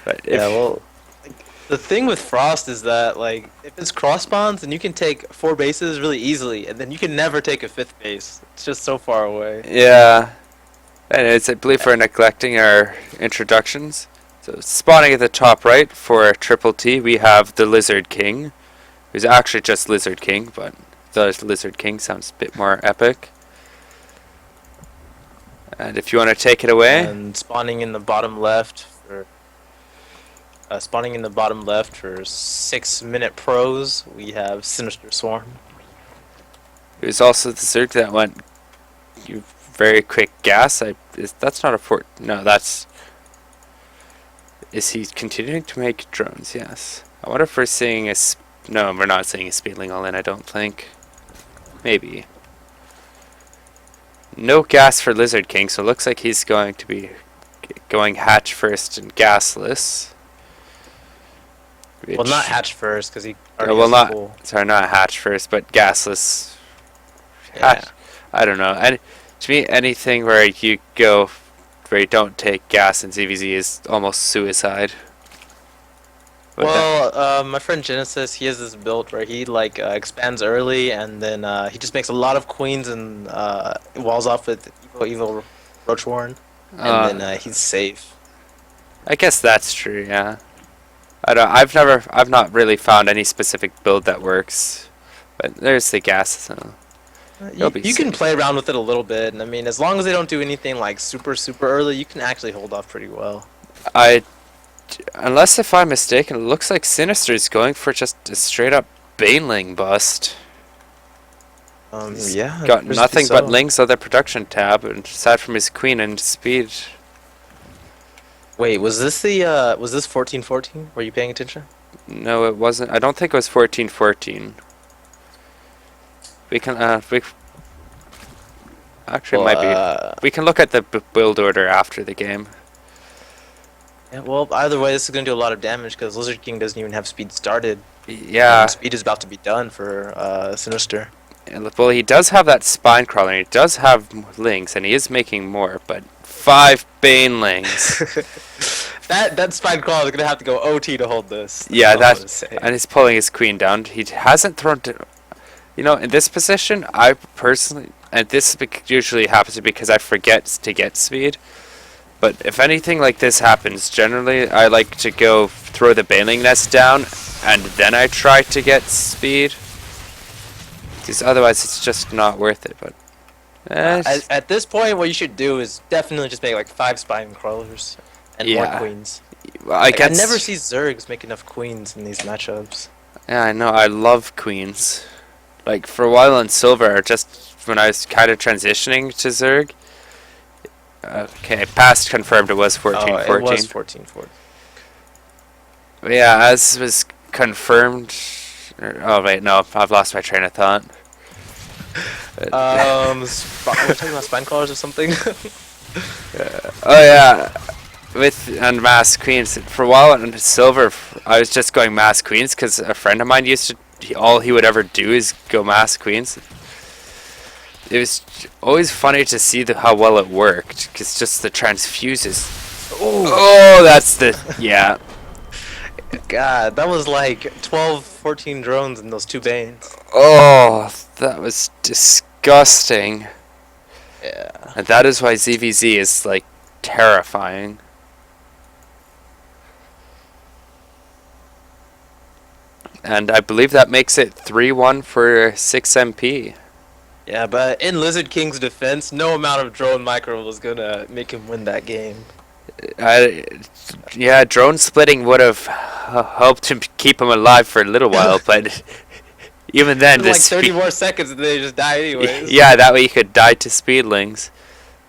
But Yeah, well, like, the thing with Frost is that like if it's cross spawns, then you can take 4 bases really easily, and then you can never take a 5th base. It's just so far away. yeah, and it's, I believe we're neglecting our introductions. So spawning at the top right for TrpleT, we have the Lizard King, who's actually just Lizard King, but the Lizard King sounds a bit more epic. And if you want to take it away, And spawning in the bottom left for 6-minute pros, we have Sinister Swarm. there's also the Zerg that went very quick gas. That's not a port. No, that's. Is he continuing to make drones? Yes. I wonder if we're seeing a. No, we're not seeing a speedling all in. I don't think. Maybe. No gas for Lizard King, so it looks like he's going to be going hatch first and gasless. Well, not hatch first because he Yeah, already well, has a full. sorry, not hatch first, but gasless. Yeah. Hatch. I don't know. And to me, anything where you go where you don't take gas in ZVZ is almost suicide. But Well, my friend Genesis, he has this build where he like expands early, and then he just makes a lot of queens and walls off with evil Roach Warren, and then he's safe. I guess that's true. Yeah. I've not really found any specific build that works, but there's the gas. So You can play around with it a little bit, and I mean, as long as they don't do anything like super early, you can actually hold off pretty well. Unless if I'm mistaken, it looks like Sinister is going for just a straight up Baneling bust. Yeah. Got nothing but so. Lings on the production tab, and aside from his queen and speed. Wait, was this 1414? Were you paying attention? No, it wasn't. I don't think it was 1414. We can actually it might be. We can look at the build order after the game. Yeah, well, either way, this is going to do a lot of damage because Lizard King doesn't even have speed started. Yeah. And speed is about to be done for Sinister. Well, he does have that spine crawler, and he does have Lings, and he is making more, but 5 Banelings. that spine crawler is going to have to go OT to hold this. Yeah, and he's pulling his queen down. He hasn't thrown... You know, in this position, I personally... And this usually happens because I forget to get speed. But if anything like this happens, generally I like to go throw the Baneling nest down, and then I try to get speed. Because otherwise it's just not worth it. But at this point, what you should do is definitely just make like 5 spine crawlers and more queens. Well, I never see Zergs make enough queens in these matchups. Yeah, I know. I love queens. Like for a while in Silver, just when I was kind of transitioning to Zerg. Okay, past confirmed it was 1414. Oh, it was 1414. Yeah, as was confirmed. Oh wait, no, I've lost my train of thought. We're talking about spine crawlers or something. Oh yeah, with and mass queens. For a while in Silver, I was just going mass queens because a friend of mine used to. All he would ever do is go mass queens. It was always funny to see how well it worked, because just the transfuses. Oh, that's the yeah. God, that was like 12, 14 drones in those 2 Banes. Oh, that was disgusting. Yeah. And that is why ZVZ is like terrifying. And I believe that makes it 3-1 for 6MP. Yeah, but in Lizard King's defense, no amount of drone micro was gonna make him win that game. Yeah, drone splitting would have helped him keep him alive for a little while, but even then, like 30 more seconds and they just die anyways. Yeah, that way you could die to speedlings.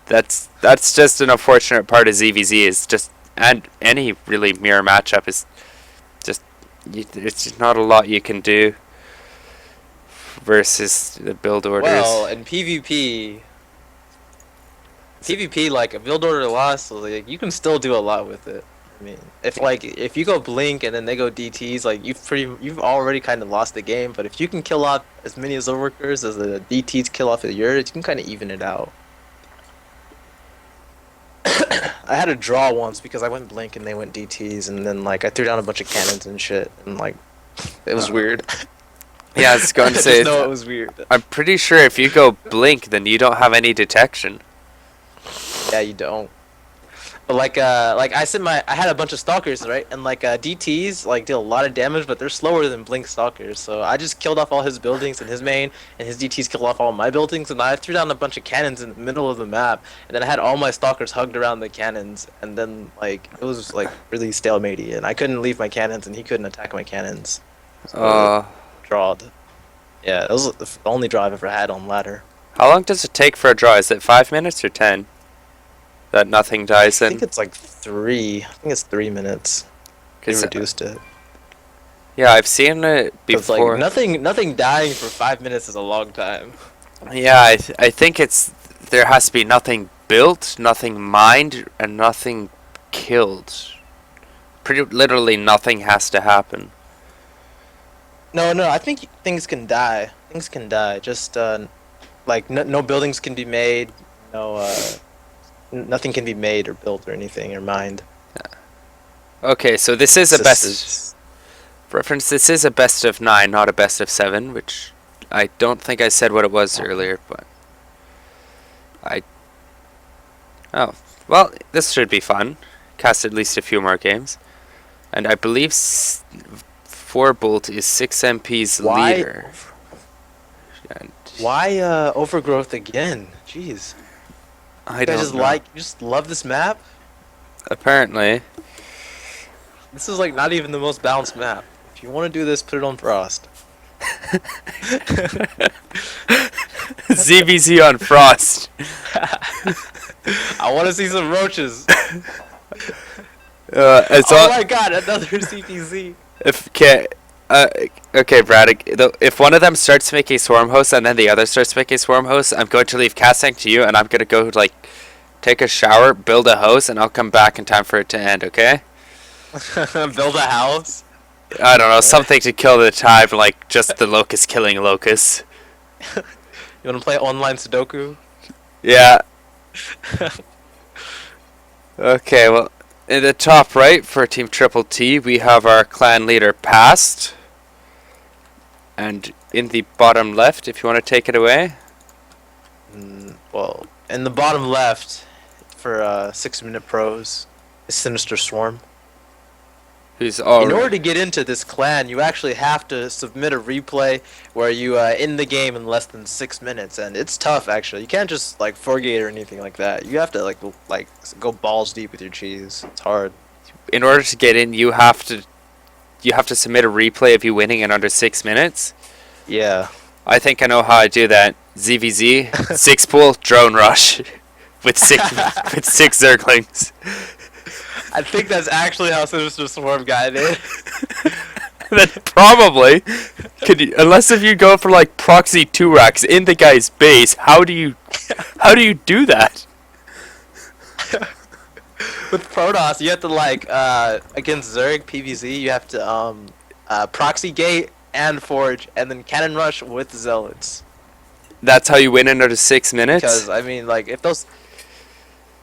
That's just an unfortunate part of ZVZ. Is just and any really mirror matchup is just it's just not a lot you can do versus the build orders. Well, in PvP, like a build order loss, like you can still do a lot with it. I mean, if you go blink and then they go DTs, like you've already kind of lost the game. But if you can kill off as many Zone workers as the DTs kill off of yours, you can kind of even it out. I had a draw once because I went blink and they went DTs, and then like I threw down a bunch of cannons and shit, and like it was weird. Yeah, I was going to say. No, it was weird. I'm pretty sure if you go blink, then you don't have any detection. Yeah, you don't. But like I had a bunch of stalkers, right? And like DTs like deal a lot of damage, but they're slower than blink stalkers. So I just killed off all his buildings in his main, and his DTs killed off all my buildings, and I threw down a bunch of cannons in the middle of the map, and then I had all my stalkers hugged around the cannons, and then like it was like really stalematey, and I couldn't leave my cannons, and he couldn't attack my cannons. So, drawed. Yeah, that was the only draw I've ever had on ladder. How long does it take for a draw? Is it 5 minutes or 10? That nothing dies in? I think it's like 3. I think it's 3 minutes. They reduced it. Yeah, I've seen it It's before. like nothing dying for 5 minutes is a long time. Yeah, I think it's there has to be nothing built, nothing mined, and nothing killed. Pretty literally nothing has to happen. No, I think things can die. Things can die. Just like no buildings can be made. No, nothing can be made or built or anything or mined. Okay, so this is It's a just best reference. This is a best of 9, not a best of 7, which I don't think I said what it was earlier, but I. Oh, well, this should be fun. Cast at least a few more games, and I believe 4-Bolt is 6MP's why leader. And why overgrowth again? Jeez, I you guys don't know. you just love this map. Apparently. This is like not even the most balanced map. If you want to do this, put it on Frost. ZVZ on Frost. I want to see some roaches. It's Oh all, my god, another CPZ. if okay, okay, Vraddik. If one of them starts making swarm hosts and then the other starts making swarm hosts, I'm going to leave casting to you, and I'm gonna go like take a shower, build a host, and I'll come back in time for it to end. Okay? Build a house. I don't know, something to kill the time, like just the locust killing locusts. You want to play online Sudoku? Yeah. Okay, well, in the top right for Team TrpleT, we have our clan leader Past. And in the bottom left, if you want to take it away. Well, in the bottom left, for 6-minute pros, is Sinister Swarm. Who's In already order to get into this clan, you actually have to submit a replay where you end the game in less than 6 minutes, and it's tough actually. You can't just like forgate or anything like that. You have to like go balls deep with your cheese. It's hard. in order to get in, you have to submit a replay of you winning in under 6 minutes. Yeah. I think I know how I do that. ZVZ, 6 pool, drone rush, with 6 with 6 zerglings. I think that's actually how Sinister Swarm got it. Then probably, unless if you go for like proxy 2 racks in the guy's base, how do you do that? With Protoss, you have to like against Zerg PvZ, you have to proxy gate and forge, and then cannon rush with zealots. That's how you win in under 6 minutes. Because I mean, like if those,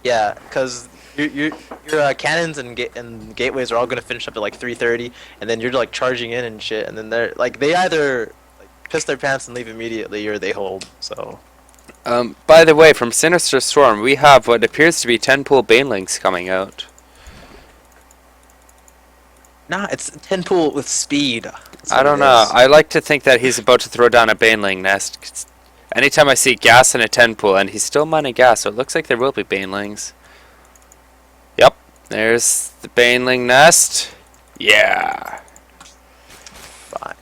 yeah, because your cannons and gateways are all gonna finish up at like 3:30, and then you're like charging in and shit, and then they're like they either like piss their pants and leave immediately, or they hold. So. By the way, from Sinister Storm, we have what appears to be 10 pool banelings coming out. Nah, it's 10 pool with speed. I don't know. I like to think that he's about to throw down a baneling nest. 'Cause anytime I see gas in a 10 pool, and he's still mining gas, so it looks like there will be banelings. Yep, there's the baneling nest. Yeah. Fine.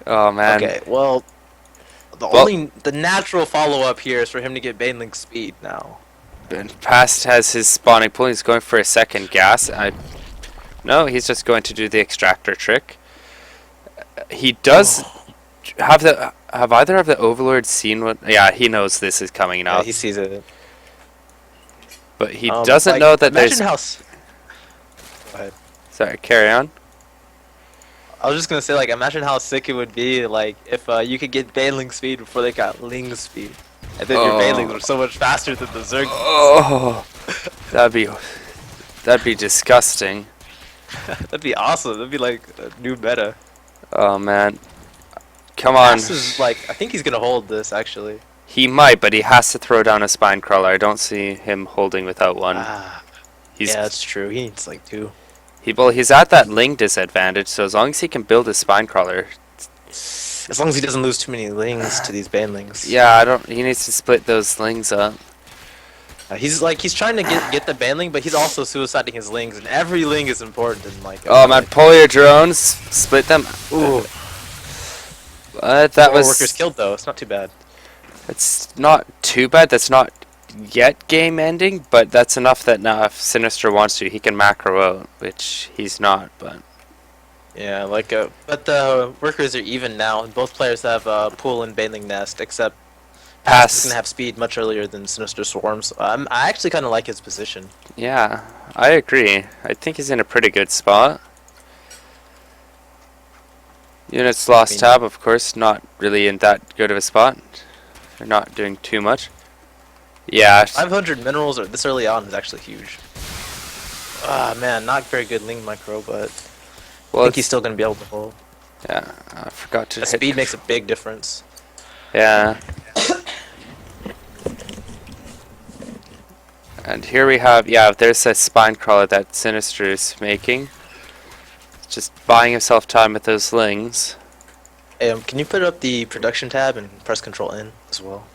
Oh man. Okay, well, the natural follow-up here is for him to get baneling speed now. And Past has his spawning pool. He's going for a second gas. No, he's just going to do the extractor trick. He does have either of the overlords seen what? Yeah, he knows this is coming now. Yeah, he sees it. But he doesn't like, know that there's. Go ahead. Sorry, carry on. I was just gonna say, like, imagine how sick it would be, like, if you could get baneling speed before they got ling speed, and then your banelings were so much faster than the Zerg. Oh, that'd be disgusting. That'd be awesome. That'd be like a new meta. Oh man, come on. This is like, I think he's gonna hold this actually. He might, but he has to throw down a spine crawler. I don't see him holding without one. Yeah, that's true. He needs like 2. He's at that ling disadvantage, so as long as he can build a spine crawler. As long as he doesn't lose too many lings to these banelings. Yeah, he needs to split those lings up. He's trying to get the banling, but he's also suiciding his lings, and every ling is important in like. Oh man, pull your drones, split them. Ooh. That was. Workers killed though. It's not too bad. It's not too bad. That's not yet game ending, but that's enough that now if Sinister wants to, he can macro out, which he's not. But Yeah, but the workers are even now. Both players have pool and baneling nest, except Past is gonna Pass. have speed much earlier than Sinister Swarms. I actually kind of like his position. Yeah, I agree. I think he's in a pretty good spot. Units I lost mean, tab, of course, not really in that good of a spot. They're not doing too much. Yeah. 500 minerals this early on is actually huge. Ah man, not very good Ling micro, but I Well, think he's still gonna be able to hold. yeah. I forgot to The hit. speed makes a big difference. Yeah. And here we have, yeah, there's a spine crawler that Sinister is making. Just buying himself time with those lings. Hey, can you put up the production tab and press Control N as well?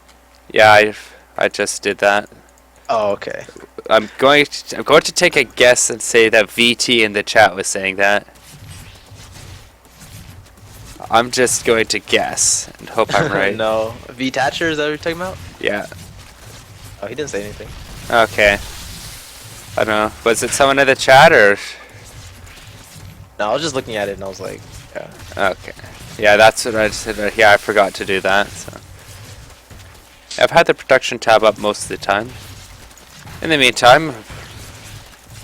Yeah, I just did that. Oh, okay. I'm going to take a guess and say that VT in the chat was saying that. I'm just going to guess and hope I'm right. No, V-Thatcher, is that what you're talking about? Yeah. Oh, he didn't say anything. Okay. I don't know. Was it someone in the chat or? No, I was just looking at it and I was like, yeah. Okay. Yeah, that's what I said. Yeah, I forgot to do that. So I've had the production tab up most of the time. In the meantime,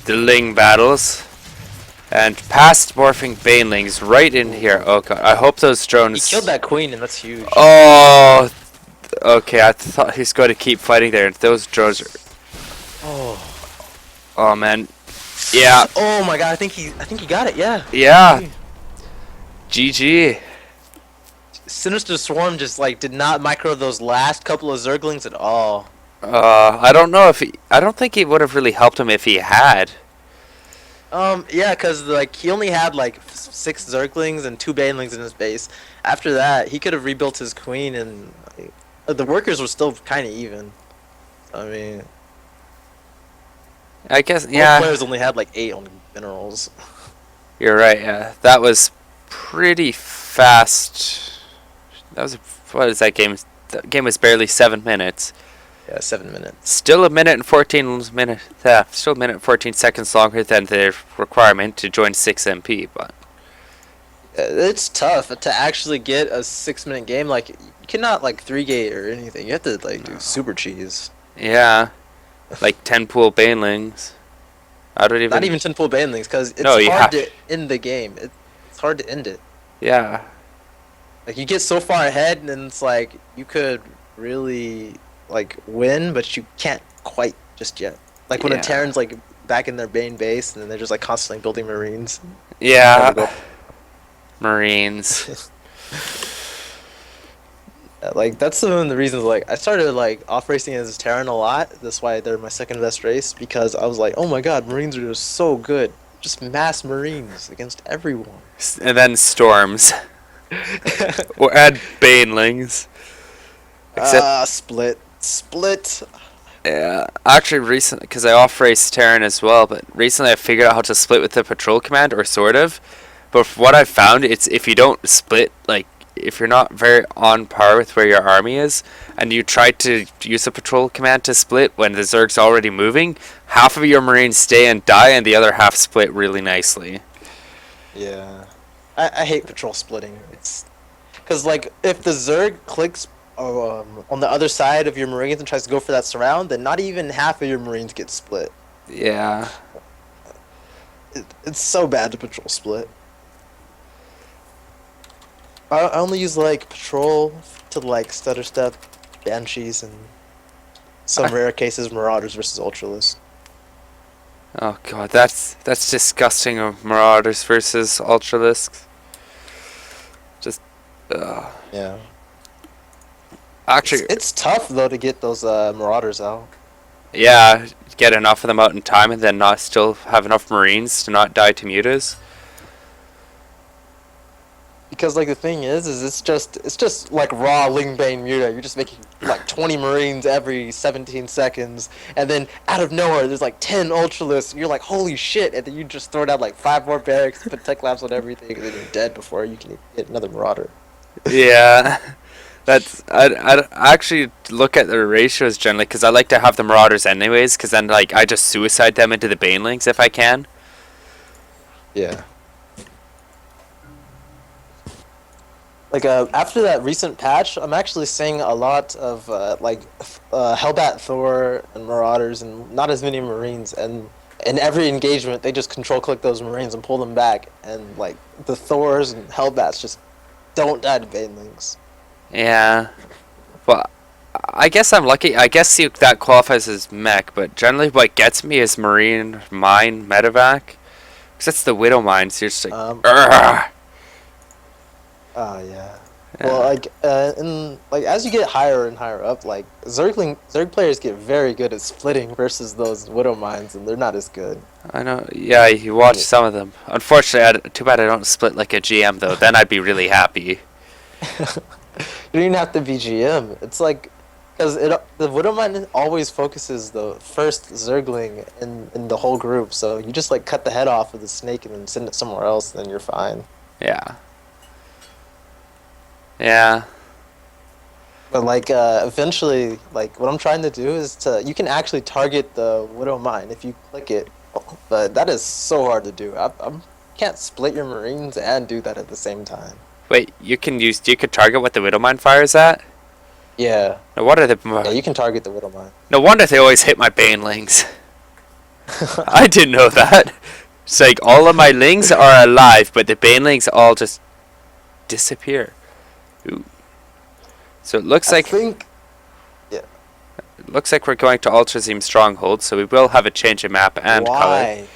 the Ling battles and past morphing banelings right in here. Oh god, I hope those drones. He killed that queen and that's huge. Oh, okay. I thought he's going to keep fighting there. Those drones are. Oh man. Yeah. Oh my god, I think he got it. Yeah. Yeah. GG. Sinister Swarm just like did not micro those last couple of Zerglings at all. I don't know if he. I don't think it would have really helped him if he had. Yeah, cause like he only had like 6 Zerglings and 2 Banelings in his base. After that, he could have rebuilt his queen, and like, the workers were still kind of even. I mean, I guess. both Yeah. players only had like 8 on minerals. You're right. Yeah, that was pretty fast. That was what is that game? That game was barely 7 minutes. Yeah, 7 minutes. Still a minute and 14 minutes. Yeah, still a minute and 14 seconds longer than the requirement to join 6MP. But It's tough to actually get a 6-minute game. Like you cannot like 3-gate or anything. You have to like do super cheese. yeah, like 10 pool banelings. I don't even. Not even 10 full Banelings, because it's No, you hard have to end the game. It's hard to end it. Yeah. Like you get so far ahead, and it's like you could really like win, but you can't quite just yet. Like when Yeah. a Terran's like back in their main base, and then they're just like constantly building Marines. Yeah. Marines. Like that's one of the reasons. Like I started like off racing as Terran a lot. That's why they're my second best race, because I was like, oh my god, Marines are just so good. Just mass Marines against everyone. And then storms. Or add banelings. Except, Split. yeah, actually recently, because I off-raced Terran as well, but recently I figured out how to split with the patrol command, or sort of. But what I've found, it's if you don't split, like, if you're not very on par with where your army is, and you try to use a patrol command to split when the Zerg's already moving, half of your Marines stay and die, and the other half split really nicely. Yeah, I hate patrol splitting. It's because like if the Zerg clicks on the other side of your Marines and tries to go for that surround, then not even half of your Marines get split. Yeah. It's so bad to patrol split. I only use like patrol to like stutter step, banshees, and some rare cases Marauders versus Ultralisk. Oh god, that's disgusting of Marauders versus Ultralisks. Just, Yeah. actually, It's tough though to get those Marauders out. yeah, get enough of them out in time and then not still have enough Marines to not die to mutas. Because like the thing is it's just like raw Lingbane Muta. You're just making like 20 Marines every 17 seconds, and then out of nowhere there's like 10 Ultralisks. You're like, holy shit! And then you just throw down like 5 more barracks, put tech labs on everything, and then you're dead before you can get another Marauder. Yeah, that's I actually look at the ratios generally because I like to have the Marauders anyways because then like I just suicide them into the Banelings if I can. Yeah. Like after that recent patch, I'm actually seeing a lot of Hellbat Thor and Marauders, and not as many Marines. And in every engagement, they just control click those Marines and pull them back. And like the Thors and Hellbats just don't die to Banelings. Yeah. Well, I guess I'm lucky. I guess that qualifies as mech, but generally what gets me is Marine Mine Medevac. Because that's the Widow Mines. You're just like, Um, Urgh! yeah. Well, Yeah, like as you get higher and higher up, like Zerg players get very good at splitting versus those Widow mines, and they're not as good. I know. Yeah, you watch some of them. Unfortunately, too bad I don't split like a GM though. Then I'd be really happy. You don't even have to be GM. It's like because the Widow mine always focuses the first Zergling in the whole group, so you just like cut the head off of the snake and then send it somewhere else, then you're fine. Yeah. Yeah. But like eventually, like what I'm trying to do is you can actually target the Widow Mine if you click it, but that is so hard to do. I can't split your Marines and do that at the same time. Wait, you could target what the Widow Mine fires at? Yeah, No wonder yeah, you can target the Widow Mine. no wonder they always hit my Banelings. I didn't know that. It's like all of my lings are alive, but the Banelings all just disappear. Ooh. So it looks I like think, we're going to Ultrazeme Stronghold, so we will have a change of map and color. why?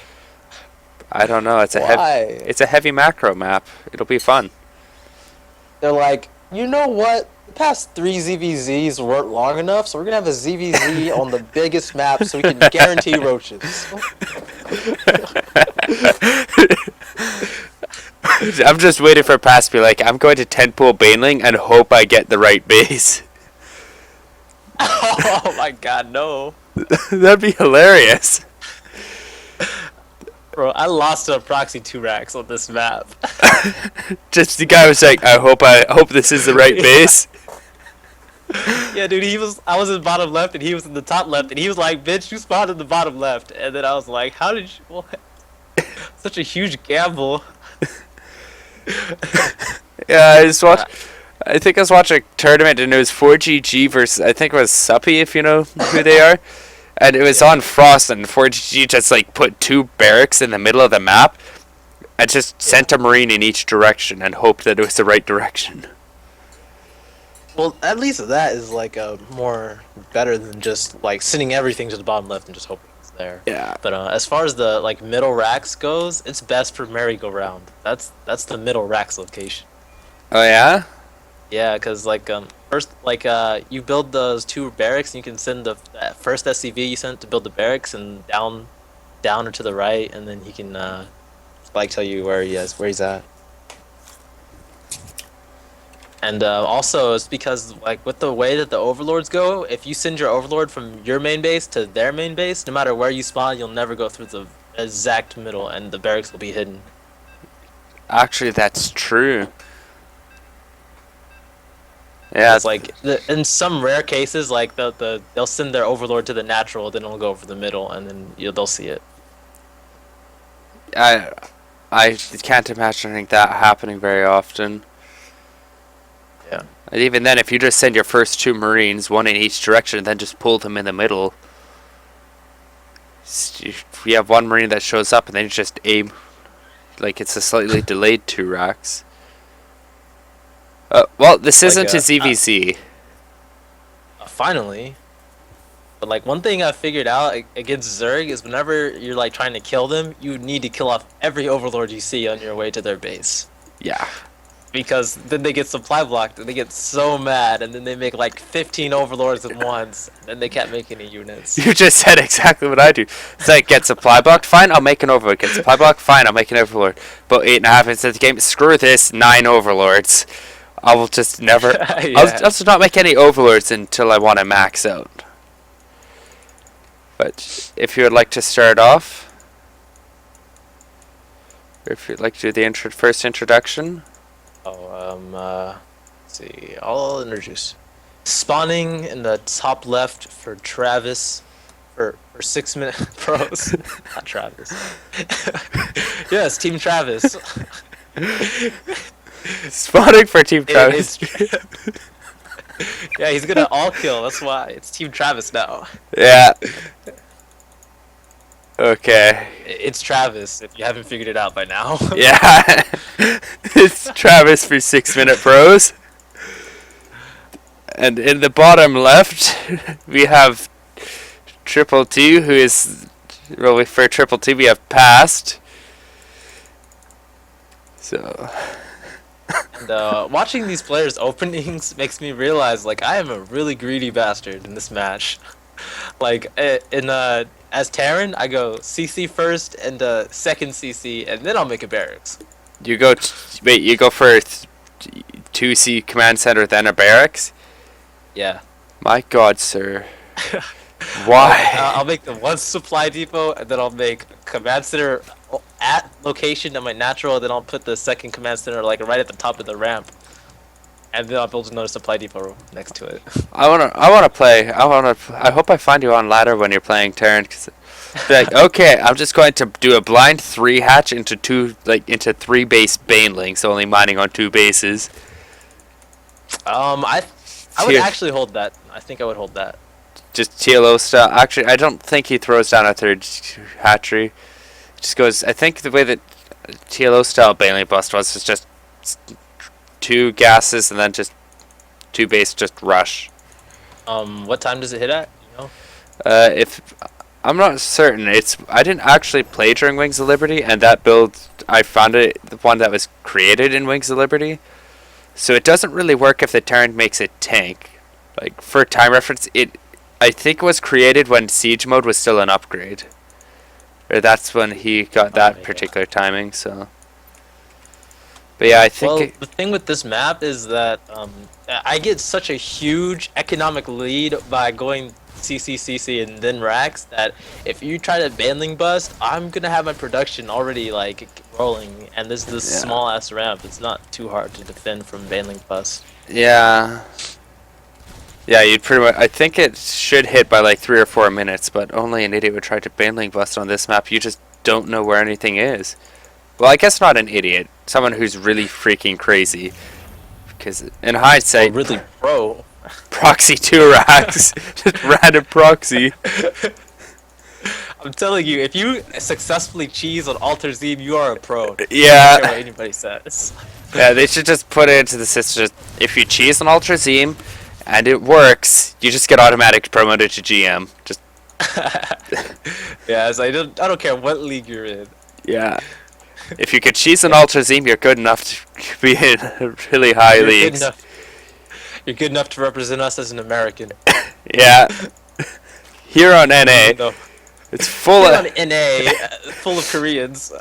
I don't know. It's Why? a heavy macro map. It'll be fun. They're like, you know what? The past 3 ZVZs weren't long enough, so we're gonna have a ZVZ on the biggest map so we can guarantee roaches. I'm just waiting for Pass to be like, I'm going to 10-pool Baneling and hope I get the right base. Oh my god, no. That'd be hilarious. Bro, I lost to a proxy 2 racks on this map. Just the guy was like, I hope this is the right base. Yeah, dude, I was in the bottom left and he was in the top left and he was like, bitch, you spawned in the bottom left. And then I was like, how did you, what? Such a huge gamble. Yeah, I think I was watching a tournament and it was 4GG versus, I think it was Suppy, if you know who they are. And it was on Frost, and 4GG just like put 2 barracks in the middle of the map and just sent a Marine in each direction and hoped that it was the right direction. Well, at least that is like a more better than just like sending everything to the bottom left and just hoping it's there. Yeah. But as far as the like middle racks goes, it's best for merry-go-round. That's the middle racks location. Oh yeah? Yeah, because like first like you build those 2 barracks and you can send the first SCV you sent to build the barracks and down or to the right, and then he can like tell you where he's at. And also it's because like with the way that the overlords go, if you send your overlord from your main base to their main base, no matter where you spawn, you'll never go through the exact middle, and the barracks will be hidden. Actually, that's true. Yeah, It's like in some rare cases, like they'll send their overlord to the natural, then it'll go over the middle, and then they'll see it. I can't imagine that happening very often. Yeah. And even then, if you just send your first 2 Marines, 1 in each direction, and then just pull them in the middle, you have 1 Marine that shows up, and then you just aim like it's a slightly delayed 2 racks. Well, this isn't a ZVZ. Finally. But like one thing I figured out against Zerg is whenever you're like trying to kill them, you need to kill off every overlord you see on your way to their base. Yeah. Because then they get supply blocked and they get so mad, and then they make like 15 overlords at once, and they can't make any units. You just said exactly what I do. It's like, get supply blocked, fine, I'll make an overlord. Get supply blocked, fine, I'll make an overlord. But 8.5 into the game, screw this, 9 overlords. I will just never... Yeah. I'll just not make any overlords until I want to max out. But if you would like to start off, or if you'd like to do the first introduction. Oh, let's see. I'll introduce. Spawning in the top left for Travis, for 6 minute pros. Not Travis. Yes, Team Travis. Spawning for Team Travis. Yeah, he's gonna all kill. That's why it's Team Travis now. Yeah. Okay. It's Travis. If you haven't figured it out by now. Yeah. It's Travis for 6-minute pros. And in the bottom left, we have TrpleT, who is, well, for TrpleT we have passed. So. And watching these players' openings makes me realize, like, I am a really greedy bastard in this match. Like, as Terran, I go CC first and second CC, and then I'll make a barracks. You go, wait, you go for 2C command center, then a barracks? Yeah. My God, sir. Why? I'll make the one supply depot, and then I'll make command center at location at my natural, and then I'll put the second command center like right at the top of the ramp, and then I'll build another supply depot next to it. I wanna play. I hope I find you on ladder when you're playing Terran. Cause be like, okay, I'm just going to do a blind 3 hatch into 3 base banelings, only mining on 2 bases. I would actually hold that. I think I would hold that. Just TLO style. Actually, I don't think he throws down a 3rd hatchery. Just goes. I think the way that TLO style baneling bust was is just 2 gases and then just 2 base just rush. What time does it hit at? You know? If I'm not certain, I didn't actually play during Wings of Liberty, and that build I found it the one that was created in Wings of Liberty. So it doesn't really work if the Terran makes it tank. Like for time reference, I think it was created when Siege mode was still an upgrade. Or that's when he got that particular timing, so. But yeah, I think. Well, the thing with this map is that I get such a huge economic lead by going CC and then racks that if you try to baneling bust, I'm gonna have my production already like rolling, and this is this small ass ramp. It's not too hard to defend from baneling bust. Yeah. Yeah, you'd pretty much. I think it should hit by like 3 or 4 minutes, but only an idiot would try to baneling bust on this map. You just don't know where anything is. Well, I guess not an idiot. Someone who's really freaking crazy. Because in hindsight, really pro. Proxy 2 racks, just random proxy. I'm telling you, if you successfully cheese on Alter Zeme, you are a pro. Yeah. I don't care what anybody says. Yeah, they should just put it into the system. If you cheese on Alter Zeme and it works, you just get automatic promoted to GM. Just. Yeah, so I don't care what league you're in. Yeah. If you could cheese an Alter Zeme, you're good enough to be in really high leagues. You're good enough to represent us as an American. Yeah. Here on NA, it's full of NA, full of Koreans.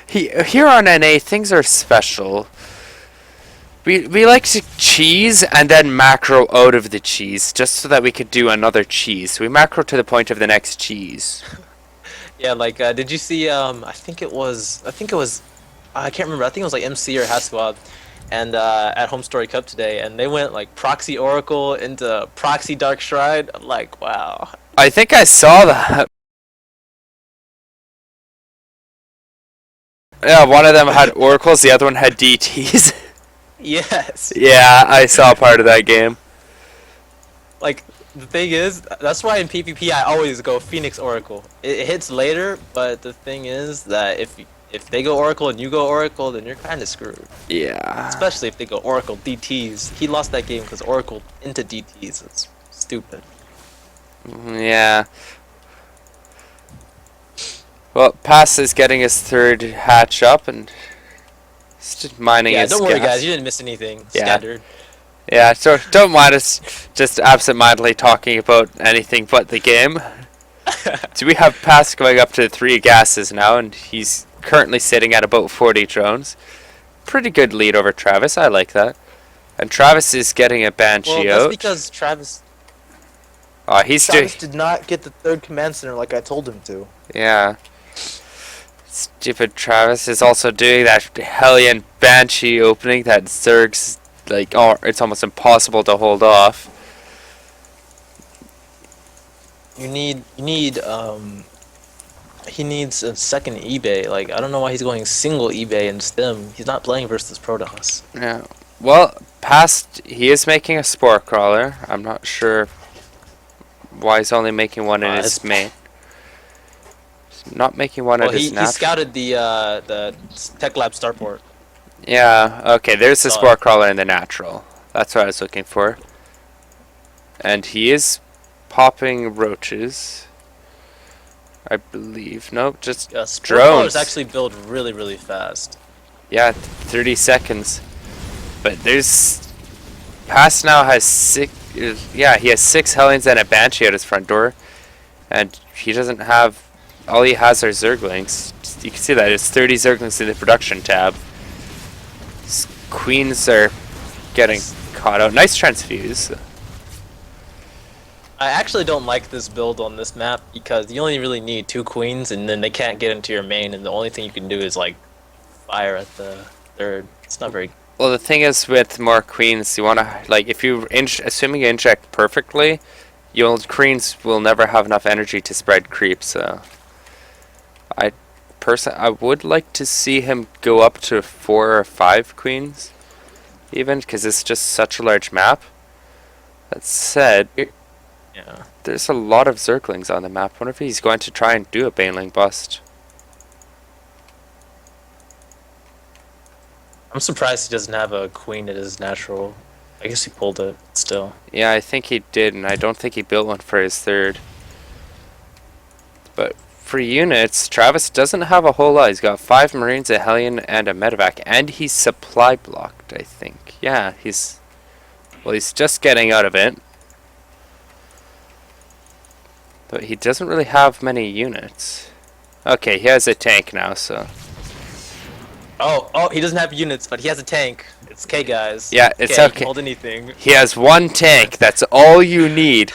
Here on NA, things are special. We like to cheese and then macro out of the cheese, just so that we could do another cheese. We macro to the point of the next cheese. Yeah, like, did you see, I think it was, I can't remember, I think it was like MC or Haswab, and at Home Story Cup today, and they went like proxy Oracle into proxy Dark Shrine. I'm like, wow. I think I saw that. Yeah, one of them had Oracles, the other one had DTs. Yes. Yeah, I saw part of that game. Like, the thing is, that's why in PvP I always go Phoenix Oracle. It hits later, but the thing is that if they go Oracle and you go Oracle, then you're kind of screwed. Yeah. Especially if they go Oracle DTs. He lost that game because Oracle into DTs. It's stupid. Yeah. Well, Pass is getting his 3rd hatch up and just mining his don't worry, gas. guys. You didn't miss anything. Standard. Yeah, so don't mind us just absent-mindedly talking about anything but the game. So we have Pass going up to 3 gases now, and he's currently sitting at about 40 drones. Pretty good lead over Travis, I like that. And Travis is getting a Banshee well, that's out. because Travis did not get the 3rd command center like I told him to. Yeah. Stupid Travis is also doing that Hellion Banshee opening that Zerg's like, oh, it's almost impossible to hold off. You need He needs a second eBay. Like, I don't know why he's going single eBay and stem. He's not playing versus Protoss. Yeah. Well, he is making a spore crawler. I'm not sure why he's only making one in his main. He's not making one at his natural. He scouted the Tech Lab starport. Yeah, okay, there's the spore crawler in the natural. That's what I was looking for. And he is popping roaches, I believe. Nope, just drones. Actually build really, really fast. Yeah, 30 seconds. But there's... Pass now has 6... Yeah, he has 6 Hellions and a Banshee at his front door. And he doesn't have... All he has are Zerglings. You can see that. It's 30 Zerglings in the production tab. Queens are getting caught out. Nice transfuse. I actually don't like this build on this map because you only really need 2 queens and then they can't get into your main and the only thing you can do is like fire at the third. It's not very... Well, the thing is with more queens, you want to, like, if you, assuming you inject perfectly, queens will never have enough energy to spread creep, so... I would like to see him go up to 4 or 5 queens, even, because it's just such a large map. That said, yeah, there's a lot of Zerglings on the map. I wonder if he's going to try and do a Baneling bust. I'm surprised he doesn't have a queen at his natural. I guess he pulled it still. Yeah, I think he did, and I don't think he built one for his third. But for units, Travis doesn't have a whole lot. He's got 5 Marines, a Hellion, and a Medevac, and he's supply blocked, I think. Yeah, he's just getting out of it. But he doesn't really have many units. Okay, he has a tank now, so... Oh, he doesn't have units, but he has a tank. It's okay, guys. Yeah, it's okay. okay. He can hold anything. He has 1 tank. That's all you need.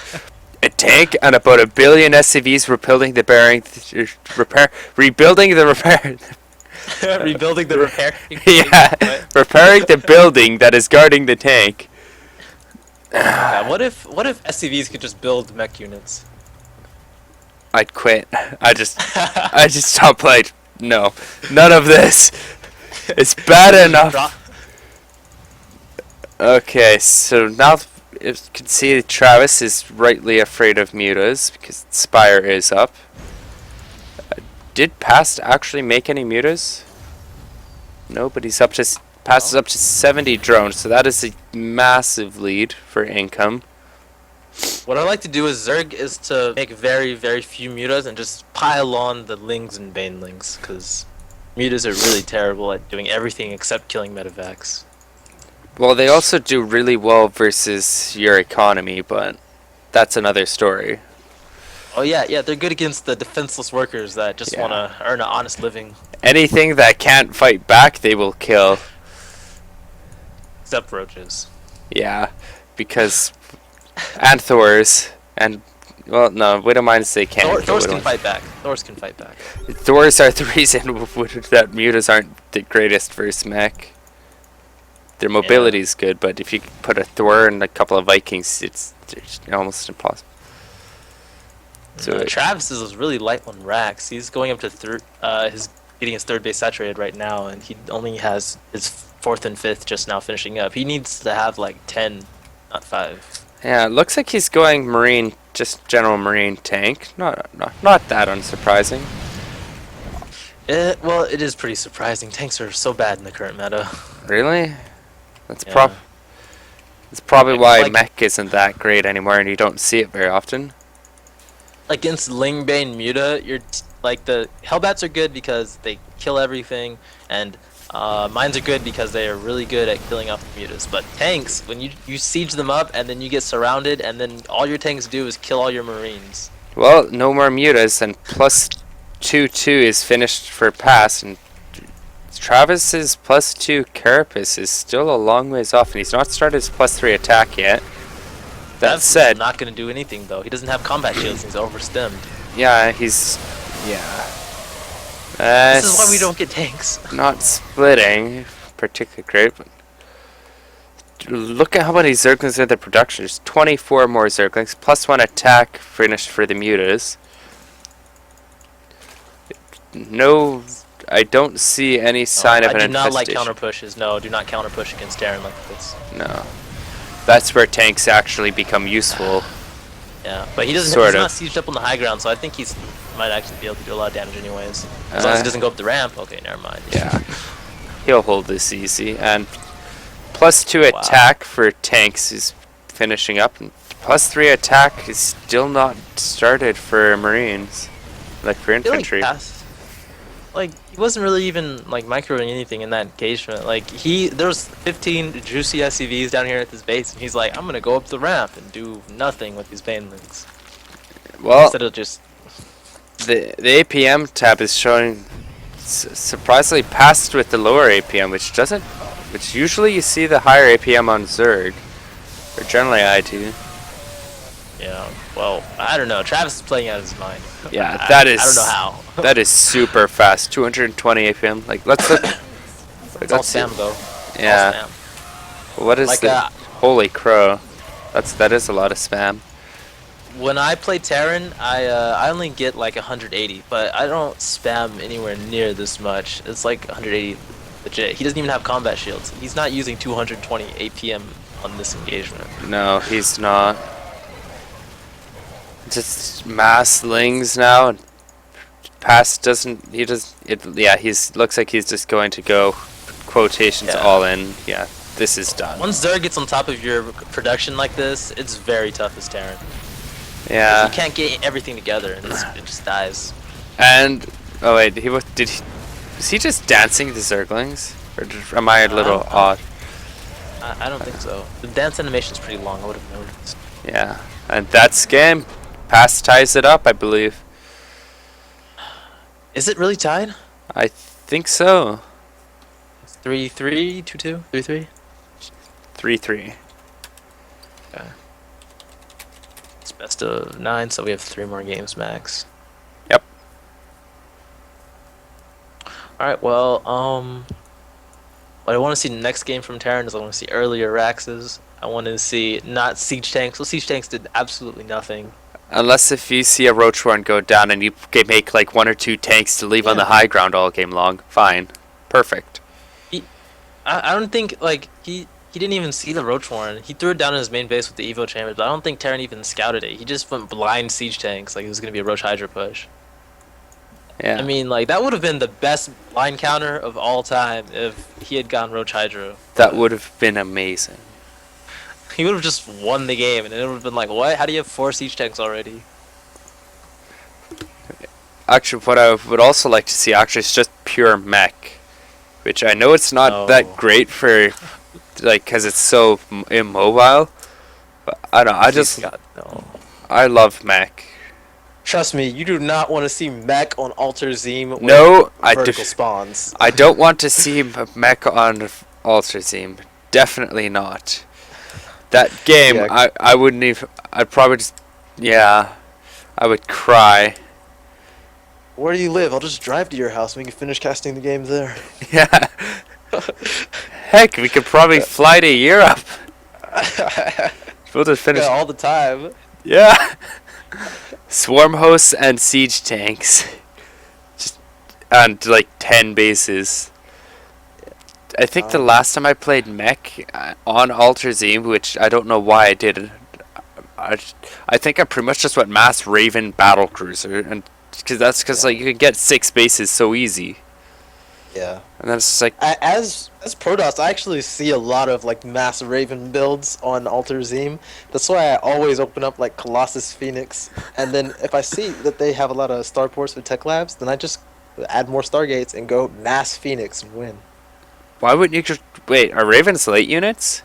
A tank and about 1 billion SCVs rebuilding the rebuilding the repair. Rebuilding the repair. Yeah, repairing the building that is guarding the tank. Yeah, what if SCVs could just build mech units? I'd quit. I just stopped playing. No, none of this. It's bad enough. Okay, so now you can see Travis is rightly afraid of mutas because Spire is up. Did Past actually make any mutas? No, but he's Past is up to 70 drones, so that is a massive lead for income. What I like to do as Zerg is to make very, very few mutas and just pile on the Lings and Banelings, because mutas are really terrible at doing everything except killing medevacs. Well, they also do really well versus your economy, but that's another story. Oh yeah, they're good against the defenseless workers that just want to earn an honest living. Anything that can't fight back, they will kill. Except roaches. Yeah, because... and Thors, and... Well, no, Widowmines they can't. Thors can fight back. Thors can fight back. Thors are the reason that mutas aren't the greatest versus mech. Their mobility is good, but if you put a Thor and a couple of Vikings, it's almost impossible. So Travis is really light on racks. He's going up to he's getting his 3rd base saturated right now, and he only has his 4th and 5th just now finishing up. He needs to have like 10, not 5. Yeah, it looks like he's going Marine, just general Marine tank. Not that unsurprising. Well, it is pretty surprising. Tanks are so bad in the current meta. Really? That's probably why mech isn't that great anymore, and you don't see it very often. Against Lingbane Muta, the Hellbats are good because they kill everything, and mines are good because they are really good at killing off the mutas. But tanks, when you siege them up and then you get surrounded, and then all your tanks do is kill all your Marines. Well, no more mutas, and plus 2/2 is finished for pass, and Travis's plus 2 carapace is still a long ways off, and he's not started his plus 3 attack yet. That said, not going to do anything though. He doesn't have combat shields. He's overstemmed. Yeah, this is why we don't get tanks. Not splitting, particularly great. But look at how many Zerglings in the production. There's 24 more Zerglings, plus 1 attack finished for the mutas. no, I don't see any sign of an I do not like infestation. counter pushes. No, do not counter push against Terran like this. No, that's where tanks actually become useful. Yeah, but he doesn't. Sort He's of. not sieged up on the high ground, so I think he's might actually be able to do a lot of damage anyways. As long as he doesn't go up the ramp. Okay, never mind. Yeah, he'll hold this easy. And +2 Wow. attack for tanks is finishing up, and +3 attack is still not started for Marines, like for I feel infantry. Like he wasn't really even like microing anything in that engagement. Like there was 15 juicy SCVs down here at this base, and he's like, I'm gonna go up the ramp and do nothing with these banelings. Well, Instead of just the APM tab is showing surprisingly passed with the lower APM, which usually you see the higher APM on Zerg, or generally I do. yeah. Well, I don't know. Travis is playing out of his mind. Yeah, I that is. don't know how. That is super fast. 220 APM. Like let's look. It's all let's see. spam though. Yeah. All spam. What is Like, the holy crow? That is a lot of spam. When I play Terran, I only get like 180, but I don't spam anywhere near this much. It's like 180 legit. He doesn't even have combat shields. He's not using 220 APM on this engagement. No, he's not. Just mass lings now. And pass doesn't. He does. It. Yeah. Looks like he's just going to go quotations Yeah. all in. Yeah. This is done. Once Zerg gets on top of your production like this, it's very tough as Terran. Yeah. You can't get everything together, and it just dies. And oh wait, was he just dancing the Zerglings, or am I a little odd? I don't think so. The dance animation's pretty long. I would have noticed. Yeah. And that's game. Pass ties it up, I believe. Is it really tied? I think so. It's 3-3, 2-2, 3-3. 3-3. Okay. It's best of 9, so we have 3 more games max. Yep. Alright, well, what I want to see in the next game from Terran is I want to see earlier Raxes. I want to see not siege tanks. Well, siege tanks did absolutely nothing. Unless if you see a Roach Warren go down and you make like 1 or 2 tanks to leave on the high ground all game long, fine. Perfect. I don't think, like, he didn't even see the Roach Warren. He threw it down in his main base with the Evo Chambers, but I don't think Terran even scouted it. He just went blind siege tanks, like it was going to be a Roach Hydra push. Yeah. I mean, like, that would have been the best line counter of all time if he had gone Roach Hydra. That would have been amazing. He would have just won the game, and it would have been like, what? How do you have 4 siege tanks already? Actually, what I would also like to see actually is just pure mech, which I know it's not that great for, like, because it's so immobile. But I don't know. I love mech. Trust me, you do not want to see mech on Alter Zeme with No, vertical spawns. I don't want to see mech on Alter Zeme. Definitely not. That game, Yeah. I wouldn't even. I'd probably just. Yeah. I would cry. Where do you live? I'll just drive to your house and we can finish casting the game there. Yeah. Heck, we could probably fly to Europe. We'll just finish. Yeah, all the time. Yeah. Swarm hosts and siege tanks. Just and like 10 bases. I think the last time I played mech on Alter Zeme, which I don't know why I did, I think I pretty much just went mass Raven battle cruiser, and because like you can get 6 bases so easy. Yeah. And then it's just like As Protoss, I actually see a lot of like mass Raven builds on Alter Zeme. That's why I always open up like Colossus Phoenix, and then if I see that they have a lot of starports with tech labs, then I just add more Stargates and go mass Phoenix and win. why wouldn't you just wait? Are Ravens late units?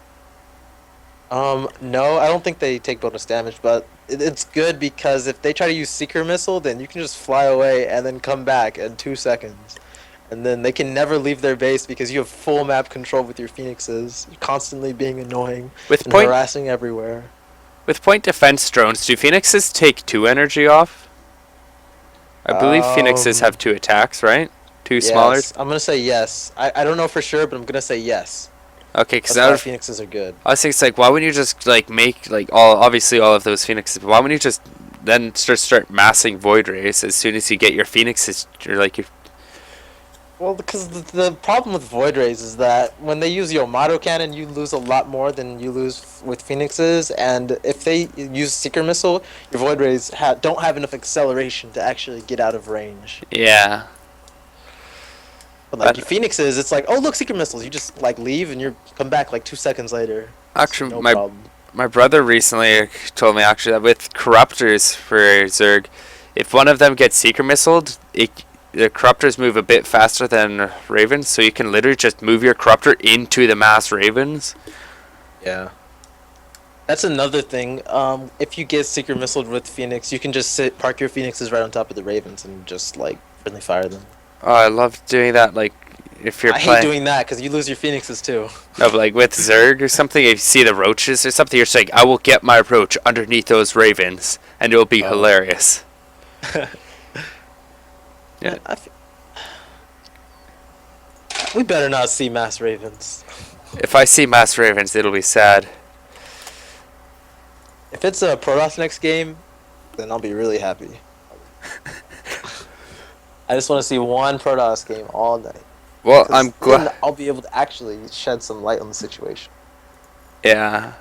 No, I don't think they take bonus damage, but it's good because if they try to use Seeker Missile, then you can just fly away and then come back in 2 seconds. And then they can never leave their base because you have full map control with your Phoenixes, constantly being annoying With and point harassing everywhere. with point defense drones, do Phoenixes take 2 energy off? I believe Phoenixes have 2 attacks, right? 2 smaller. Yes, I'm gonna say yes. I don't know for sure, but I'm gonna say yes. Okay, because That's why Phoenixes are good. I was thinking, it's like, why wouldn't you just like make like all of those Phoenixes? But why wouldn't you just then start massing Void Rays as soon as you get your Phoenixes, or like Well, because the problem with Void Rays is that when they use Yamato Cannon, you lose a lot more than you lose with Phoenixes, and if they use Seeker Missile, your Void Rays don't have enough acceleration to actually get out of range. Yeah. But like your Phoenixes, it's like, oh look, Seeker Missiles. You just like leave and you come back like 2 seconds later. Actually, No problem. my brother recently told me actually that with Corruptors for Zerg, if one of them gets Seeker Missiled, the Corruptors move a bit faster than Ravens, so you can literally just move your Corruptor into the mass Ravens. Yeah. That's another thing. If you get Seeker Missiled with Phoenix, you can just park your Phoenixes right on top of the Ravens and just like friendly fire them. Oh, I love doing that. Like, if you're I hate doing that because you lose your Phoenixes too. No, but like with Zerg or something, if you see the roaches or something, you're saying, I will get my roach underneath those Ravens, and it will be hilarious. Yeah. We better not see mass Ravens. If I see mass Ravens, it'll be sad. If it's a Protoss next game, then I'll be really happy. I just want to see one Protoss game all night. Well, I'm glad. I'll be able to actually shed some light on the situation. Yeah.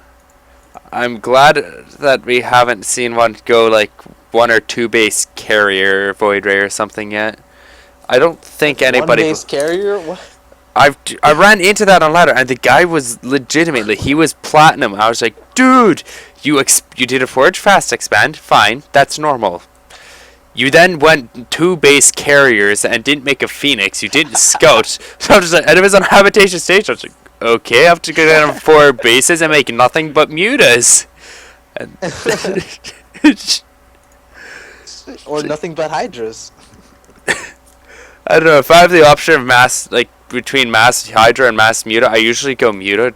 I'm glad that we haven't seen one go like 1 or 2 base carrier Void Ray or something yet. I don't think anybody. 1 base carrier? What? I ran into that on ladder, and the guy was legitimately, he was platinum. I was like, dude, you did a forge fast expand, fine, that's normal. You then went 2 base carriers and didn't make a Phoenix. You didn't scout. So I'm just like, and it was on Habitation Stage. I was like, okay, I have to go down 4 bases and make nothing but mutas. And or nothing but Hydras. I don't know, if I have the option of mass, like between mass Hydra and mass muta, I usually go muta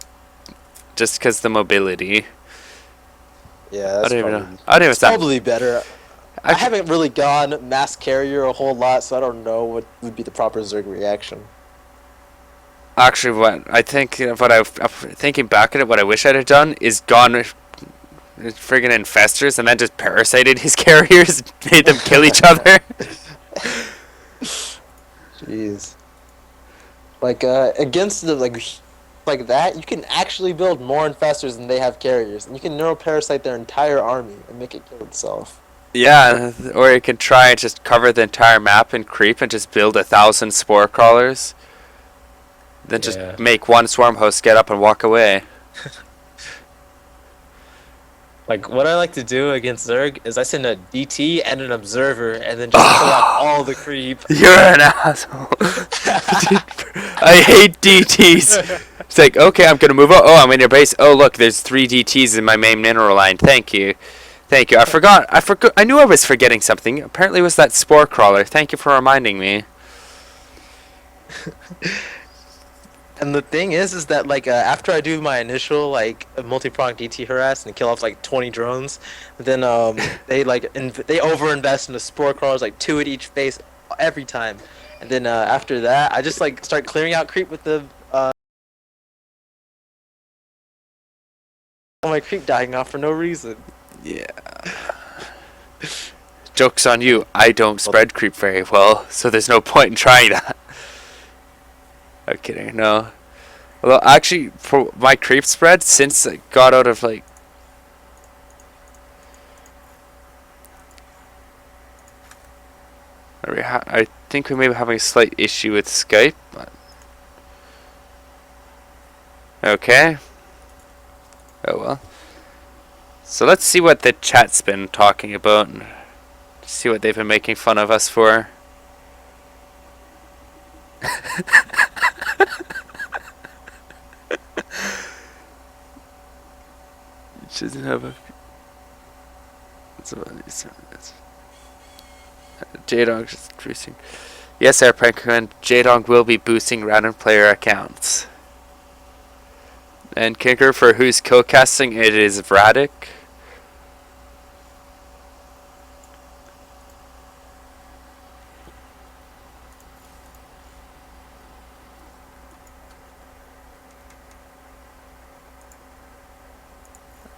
just because the mobility. Yeah, that's It's probably better. I haven't really gone mass carrier a whole lot, so I don't know what would be the proper Zerg reaction. Actually, thinking back at it, what I wish I'd have done is gone friggin' infestors and then just parasited his carriers and made them kill each other. Jeez. Like against the like that, you can actually build more infestors than they have carriers, and you can neuroparasite their entire army and make it kill itself. Yeah, or you can try and just cover the entire map and creep and just build 1,000 spore crawlers. Then just make one swarm host get up and walk away. Like, what I like to do against Zerg is I send a DT and an observer and then just kill off all the creep. You're an asshole. I hate DTs. It's like, okay, I'm gonna move up. Oh, I'm in your base. Oh, look, there's 3 DTs in my main mineral line. Thank you. Thank you. I forgot. I knew I was forgetting something. Apparently it was that spore crawler. Thank you for reminding me. And the thing is that like after I do my initial like multi-pronged DT harass and kill off like 20 drones, then they like they overinvest in the spore crawlers, like 2 at each base every time, and then after that I just like start clearing out creep with the my creep dying off for no reason. Yeah. Joke's on you. I don't spread creep very well, so there's no point in trying that. I'm kidding, no. Well, actually, for my creep spread, since it got out of, like... I think we may be having a slight issue with Skype. But okay. Oh, well. So let's see what the chat's been talking about. And see what they've been making fun of us for. She doesn't have a... J-Dog is increasing. Yes, Airprank, and J-Dog will be boosting random player accounts. And kicker for who's co-casting, it is Vraddik.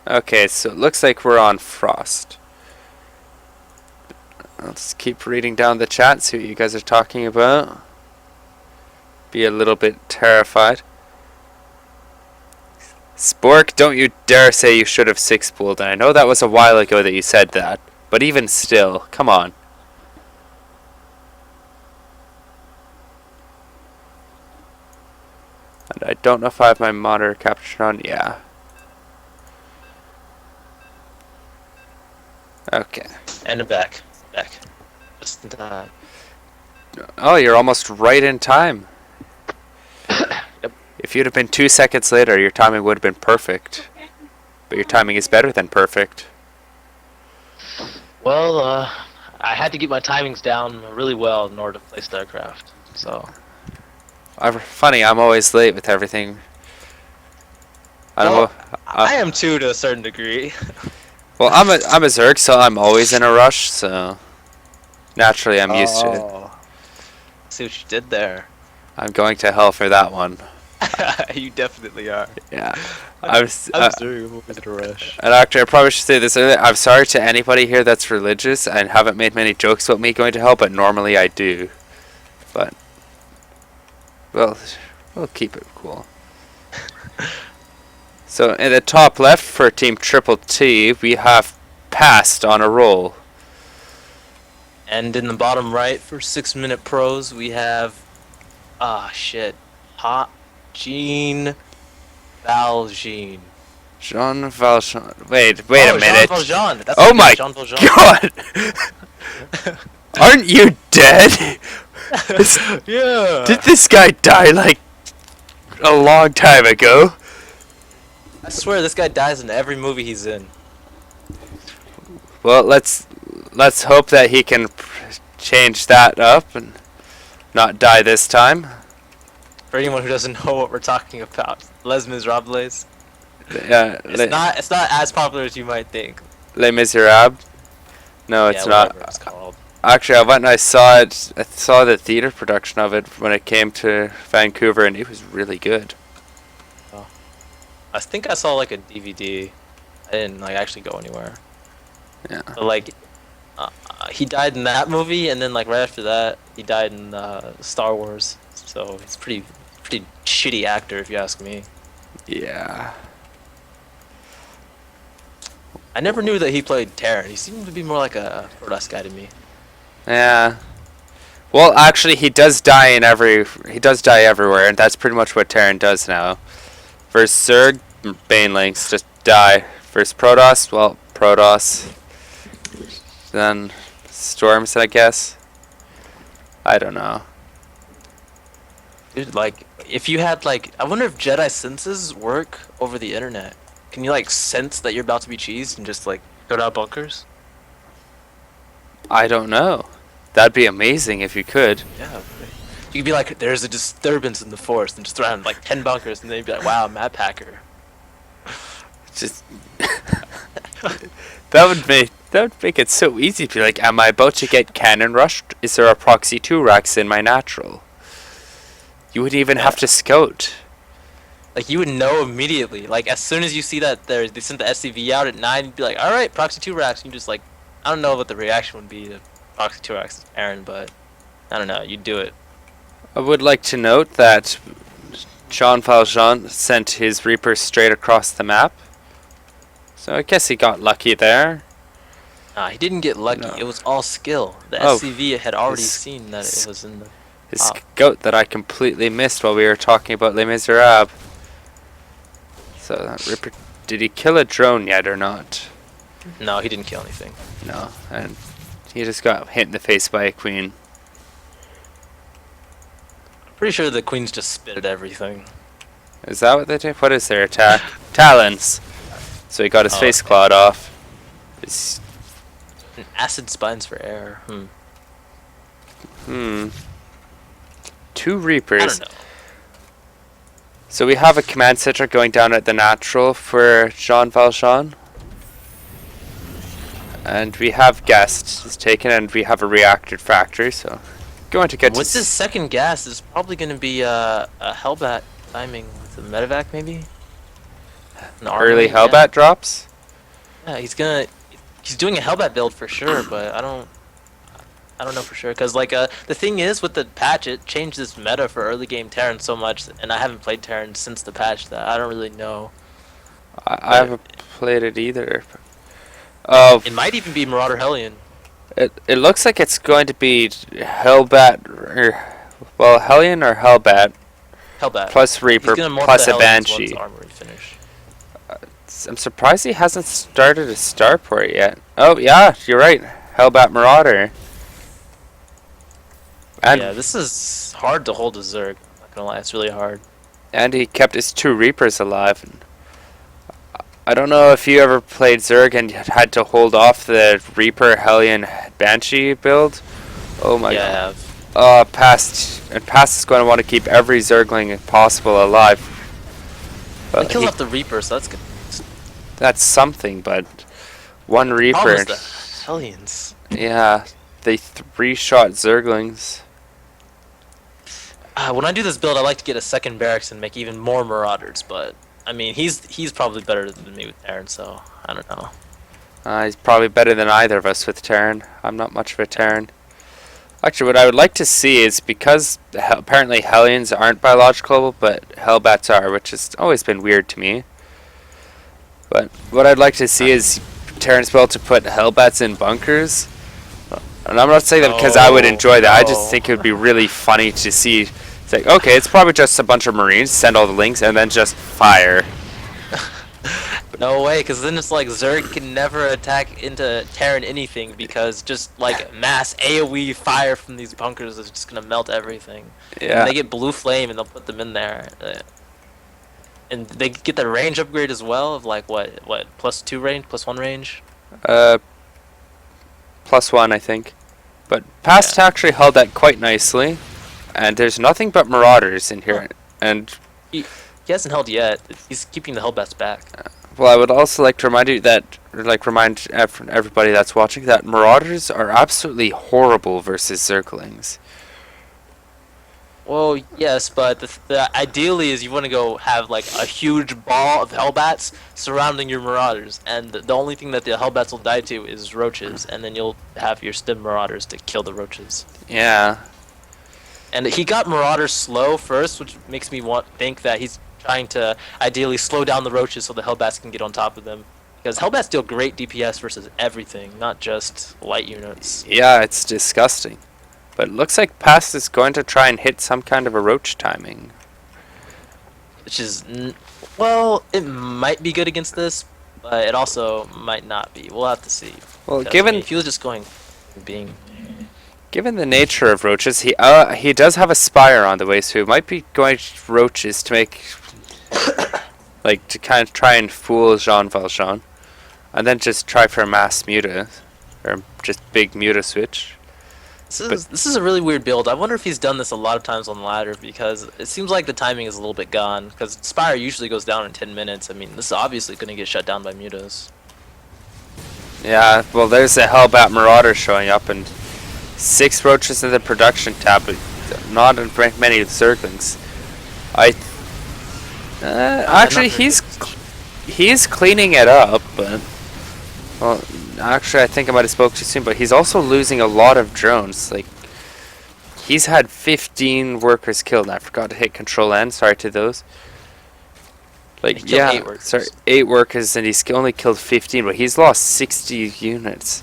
Okay, so it looks like we're on Frost. Let's keep reading down the chat, see what you guys are talking about. be a little bit terrified. Spork, don't you dare say you should have six-pooled. And I know that was a while ago that you said that, but even still, come on. And I don't know if I have my monitor captured on. Yeah. Okay. And back. Just in time. Oh, you're almost right in time. Yep. If you'd have been 2 seconds later, your timing would have been perfect. But your timing is better than perfect. Well, I had to get my timings down really well in order to play StarCraft. So. Funny, I'm always late with everything. Well, I am too to a certain degree. Well, I'm a Zerg, so I'm always in a rush. So naturally, I'm used to it. See what you did there. I'm going to hell for that one. You definitely are. Yeah. I'm sorry, I'm always in a rush. And actually, I probably should say this earlier. I'm sorry to anybody here that's religious and haven't made many jokes about me going to hell, but normally I do. But well, we'll keep it cool. So in the top left for Team TrpleT, we have passed on a roll. And in the bottom right for 6-minute pros, we have Hot Jean Valjean. Jean Valjean. Wait a minute. Jean Valjean. That's Oh my Jean Valjean. God! Aren't you dead? Yeah. Did this guy die like a long time ago? I swear this guy dies in every movie he's in. Well, let's hope that he can change that up and not die this time. For anyone who doesn't know what we're talking about, Les Miserables. It's not as popular as you might think. Les Miserables. No, it's not. Whatever it's called. Actually, I went and I saw it. I saw the theater production of it when it came to Vancouver, and it was really good. Oh. I think I saw like a DVD. I didn't like actually go anywhere. Yeah. But like, he died in that movie, and then like right after that, he died in Star Wars. So he's pretty shitty actor, if you ask me. Yeah. I never knew that he played Terran. He seemed to be more like a Protoss guy to me. Yeah. Well, actually, he does die everywhere, and that's pretty much what Terran does now. First Zerg, Banelings just die. First Protoss, well, Protoss. Then Storms, I guess. I don't know. Dude, like, if you had like, I wonder if Jedi senses work over the internet. Can you like sense that you're about to be cheesed and just like go down bunkers? I don't know. That'd be amazing if you could. Yeah. You could be like, there's a disturbance in the force, and just throw down like 10 bunkers, and then you'd be like, wow, Mad Packer. Just that would make it so easy to be like, am I about to get cannon rushed? Is there a proxy 2 Rex in my natural? You wouldn't even have to scout. Like, you would know immediately. Like, as soon as you see that they sent the SCV out at 9, you'd be like, alright, proxy 2 racks. And you just like, I don't know what the reaction would be to proxy 2 racks Aaron, but I don't know, you'd do it. I would like to note that Jean Valjean sent his Reapers straight across the map. So I guess he got lucky there. Nah, he didn't get lucky. No. It was all skill. The Oh, SCV had already seen that it was in the... His scout that I completely missed while we were talking about Les Miserables. So that Ripper, did he kill a drone yet or not? No, he didn't kill anything. No, and he just got hit in the face by a queen. Pretty sure the queens just spit at everything. Is that what they do? What is their attack? Talons. So he got his face clawed off. His And acid spines for air. 2 Reapers. I don't know. So we have a command center going down at the natural for Jean Valjean. And we have guests taken, and we have a reactor factory, so going to get With this second gas, is probably going to be a Hellbat timing with a medevac, maybe? An early armory, Hellbat drops. Yeah, he's doing a Hellbat build for sure, but I don't... I don't know for sure, because like the thing is with the patch, it changed this meta for early game Terran so much, and I haven't played Terran since the patch that I don't really know. I But haven't played it either. Oh, it might even be Marauder Hellion. it looks like it's going to be Hellbat, well, Hellion or Hellbat Hellbat. plus He's Reaper gonna morph plus the a Hellions once Banshee. armory finish. I'm surprised he hasn't started a starport yet. Oh yeah, you're right. Hellbat Marauder. And Yeah, this is hard to hold a Zerg. Not gonna lie, it's really hard. and he kept his 2 Reapers alive. And I don't know if you ever played Zerg and had to hold off the Reaper Hellion Banshee build. Oh my Yeah, I god. have. Past is going to want to keep every Zergling possible alive. They But killed off the Reaper, so that's good. that's something, but one Reaper. Problem is the Hellions. Yeah, they 3-shot Zerglings. When I do this build, I like to get a second barracks and make even more Marauders, but I mean, he's probably better than me with Terran, so I don't know. He's probably better than either of us with Terran. I'm not much of a Terran. Actually, what I would like to see is, because apparently Hellions aren't biological, but Hellbats are, which has always been weird to me. But what I'd like to see is Terran's able to put Hellbats in bunkers. And I'm not saying that because I would enjoy that. I just No. think it would be really funny to see. It's like, okay, it's probably just a bunch of Marines, send all the links, and then just fire. No way, because then it's like Zerg can never attack into Terran anything because just like mass AoE fire from these bunkers is just gonna melt everything. Yeah. And they get blue flame and they'll put them in there. And they get the range upgrade as well of like what +2 range, +1 range. +1, I think. But Past actually held that quite nicely. And there's nothing but Marauders in here. And, He hasn't held yet. He's keeping the Hellbats back. well, I would also like to remind you that, or like remind everybody that's watching, that Marauders are absolutely horrible versus Zerglings. Well, yes, but the ideally is you want to go have like a huge ball of Hellbats surrounding your Marauders, and the only thing that the Hellbats will die to is roaches, and then you'll have your stim Marauders to kill the roaches. Yeah. And he got Marauders slow first, which makes me think that he's trying to ideally slow down the roaches so the Hellbats can get on top of them. Because Hellbats deal great DPS versus everything, not just light units. Yeah, it's disgusting. But it looks like Past is going to try and hit some kind of a roach timing. Which is, well, it might be good against this, but it also might not be. We'll have to see. Well, Because, given if he was just going being... given the nature of roaches, he does have a Spire on the way, so he might be going to roaches to make, like, to kind of try and fool Jean Valjean, and then just try for a mass muta, or just big muta switch. This is a really weird build. I wonder if he's done this a lot of times on the ladder, because it seems like the timing is a little bit gone, because Spire usually goes down in 10 minutes. I mean, this is obviously going to get shut down by mutas. Yeah, well, there's a Hellbat Marauder showing up, and 6 roaches in the production tab, but not in many Zerglings. Actually, he's cleaning it up, but, well, actually, I think I might have spoke too soon, but he's also losing a lot of drones. Like, he's had 15 workers killed, and I forgot to hit Control N. Sorry to those. Like, He killed yeah, 8 workers. sorry, 8 workers, and he's only killed 15, but he's lost 60 units.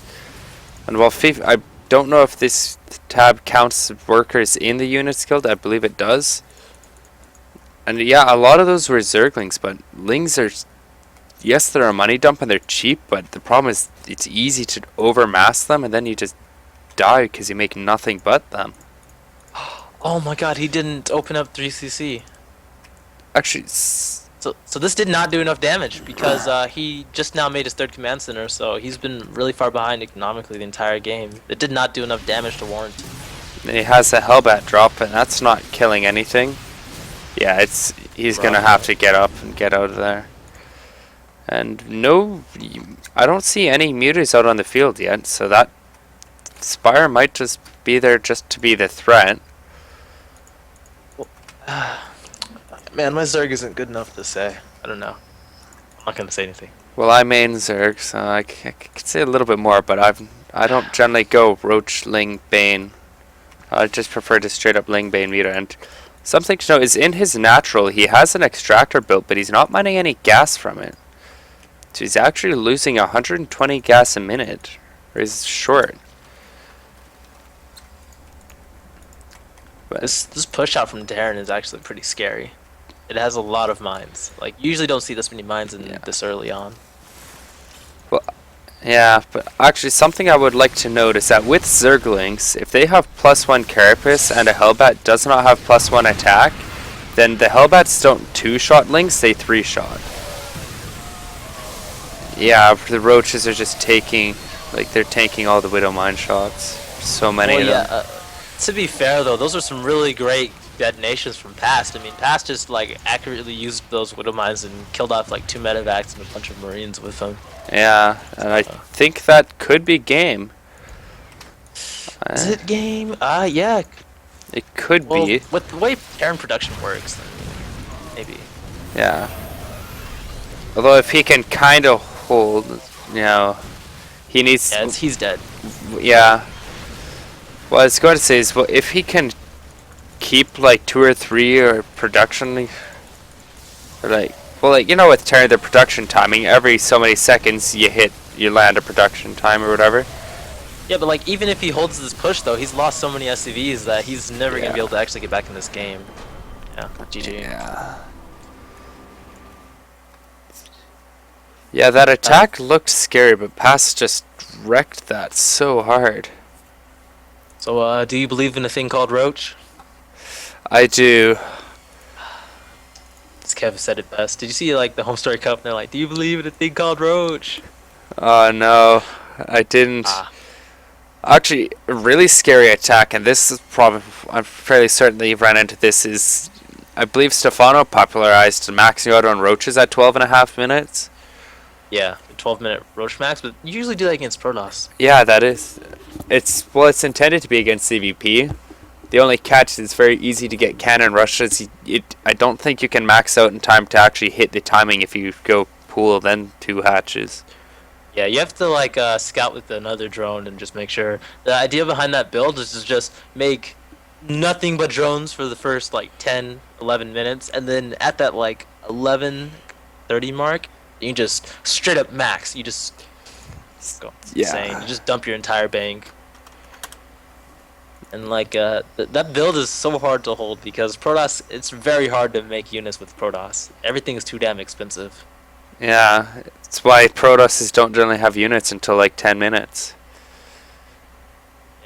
And while I don't know if this tab counts workers in the units killed. I believe it does. And yeah, a lot of those were Zerglings, but Lings are... Yes, they're a money dump and they're cheap, but the problem is it's easy to overmass them and then you just die because you make nothing but them. Oh my god, he didn't open up 3cc. Actually, So this did not do enough damage because he just now made his 3rd command center, so he's been really far behind economically the entire game. It did not do enough damage to warrant. he has a Hellbat drop and that's not killing anything. Yeah, he's gonna have to get up and get out of there. And no, I don't see any mutas out on the field yet, so that Spire might just be there just to be the threat. Man, my Zerg isn't good enough to say. I don't know. I'm not gonna say anything. Well, I main Zerg, so I could say a little bit more, but I don't generally go Roach, Ling, Bane. I just prefer to straight up Ling, Bane meter. And something to note is in his natural, he has an extractor built, but he's not mining any gas from it. So he's actually losing 120 gas a minute. Or he's short. But This push out from Darren is actually pretty scary. It has a lot of mines. Like, you usually don't see this many mines in this early on. yeah, but actually something I would like to note is that with Zerglings, if they have +1 Carapace and a Hellbat does not have +1 attack, then the Hellbats don't 2-shot Lings, they 3-shot. Yeah, the Roaches are just taking, like, they're tanking all the Widow Mine shots. So many of them. To be fair though, those are some really great detonations from Past. I mean, Past just like accurately used those Widow Mines and killed off like 2 medevacs and a bunch of Marines with them. Yeah, and I think that could be game. Is it game? Yeah. It could Well, be. with the way Terran production works, then maybe. Yeah. Although if he can kind of hold, you know, he needs. Yeah, he's dead. Yeah. What I was going to say is, well, if he can keep like 2 or 3 or production, or like, well, like, you know, with Terran, the production timing, every so many seconds you land a production time or whatever. Yeah, but like even if he holds this push though, he's lost so many SCVs that he's never gonna be able to actually get back in this game. Yeah, GG. Yeah. Yeah, that attack looked scary, but Pass just wrecked that so hard. So, do you believe in a thing called Roach? I do. As Kev said it best. Did you see like the Home Story Cup? And they're like, "Do you believe in a thing called Roach?" Oh no, I didn't. Actually, a really scary attack, and this is probably, I'm fairly certain that you've ran into this, is, I believe Stefano popularized maxing out on Roaches at 12.5 minutes. Yeah, 12-minute Roach max, but you usually do that against Protoss. Yeah, that is. It's intended to be against CVP. The only catch is it's very easy to get cannon rushes. I don't think you can max out in time to actually hit the timing if you go pool then 2 hatches. Yeah, you have to like scout with another drone and just make sure. The idea behind that build is to just make nothing but drones for the first like 10, 11 minutes, and then at that like 11:30 mark, you just straight up max. You just go insane. You just dump your entire bank. And like that build is so hard to hold because Protoss, it's very hard to make units with Protoss. Everything is too damn expensive. Yeah, it's why Protosses don't generally have units until like 10 minutes.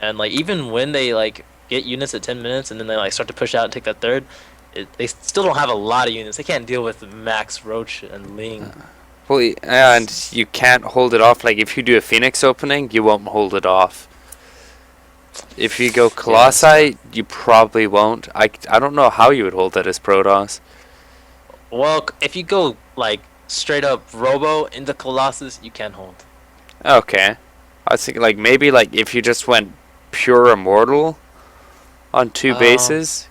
And like even when they like get units at 10 minutes and then they like start to push out and take that third, they still don't have a lot of units. They can't deal with Max, Roach, and Ling. Well, yeah, and you can't hold it off. Like if you do a Phoenix opening, you won't hold it off. If you go Colossi, you probably won't. I don't know how you would hold that as Protoss. Well, if you go like straight up Robo into Colossus, you can hold. Okay. I was thinking like maybe like if you just went pure Immortal on 2 bases.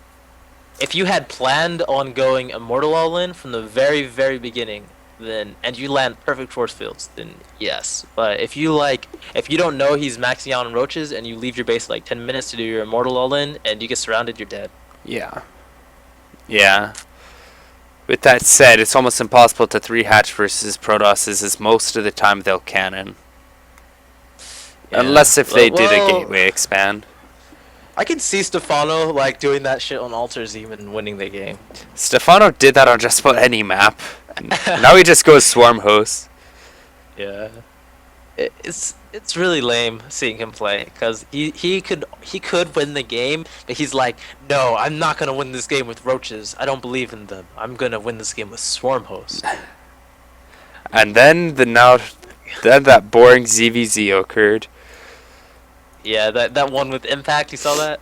If you had planned on going Immortal all in from the very, very beginning, then and you land perfect force fields, then yes. But if you don't know he's maxing out on Roaches and you leave your base like 10 minutes to do your Immortal all in and you get surrounded, you're dead. Yeah. Yeah. With that said, it's almost impossible to 3-hatch versus Protosses, as most of the time they'll cannon. Yeah. Unless if they did a gateway expand. I can see Stefano like doing that shit on Alter Zeme and winning the game. Stefano did that on just about any map. And now he just goes Swarm Host. Yeah. It's really lame seeing him play because he could win the game, but he's like, no, I'm not gonna win this game with Roaches. I don't believe in them. I'm gonna win this game with Swarm Host. And then then that boring ZVZ occurred. Yeah, that one with Impact. You saw that?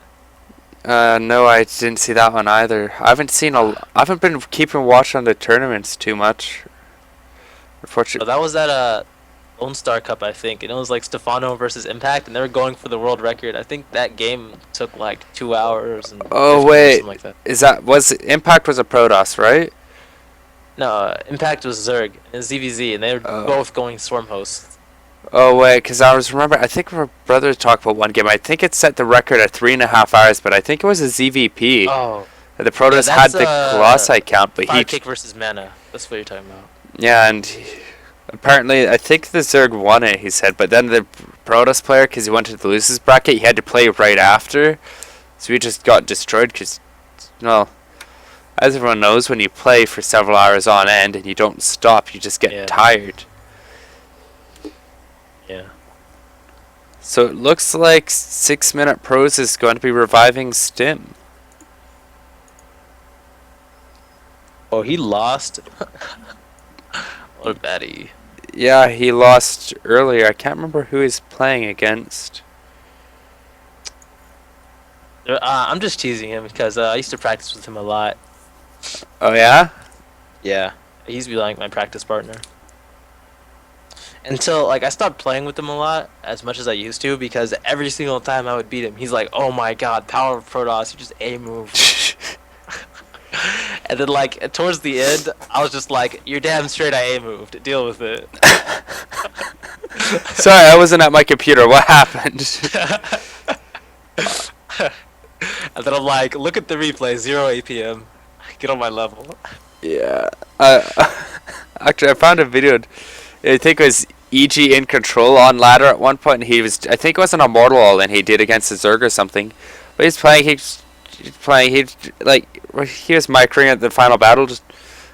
No, I didn't see that one either. I haven't been keeping watch on the tournaments too much. Unfortunately. So that was at Lone Star Cup, I think, and it was like Stefano versus Impact, and they were going for the world record. I think that game took like 2 hours. And wait, like that. Impact was a Protoss, right? No, Impact was Zerg and ZVZ, and they were both going Swarm Host. Oh wait, because I think our brother talked about one game. I think it set the record at 3.5 hours, but I think it was a ZVP. Oh, The yeah, Protoss had that's the Colossi count, but Fire he Kick versus Mana. That's what you're talking about. yeah, and apparently I think the Zerg won it. He said, but then the Protoss player, because he went to the losers bracket, he had to play right after, so he just got destroyed. Because well, as everyone knows, when you play for several hours on end and you don't stop, you just get Yeah. tired. Yeah. So it looks like 6 Minute Pros is going to be reviving Stim. Oh, he lost. What a baddie. Yeah, he lost earlier. I can't remember who he's playing against. I'm just teasing him because I used to practice with him a lot. Oh yeah? Yeah. He used to be like my practice partner. Until like I stopped playing with him a lot as much as I used to because every single time I would beat him, he's like, "Oh my god, power of Protoss, you just A move." And then like towards the end, I was just like, "You're damn straight I A moved. Deal with it." Sorry, I wasn't at my computer. What happened? And then I'm like, "Look at the replay, 0 APM. Get on my level." Yeah. Actually, I found a video. I think it was EG in control on ladder at one point. And he was, I think it was an immortal all in he did against the Zerg or something. But he's playing. He's playing. He was microing at the final battle.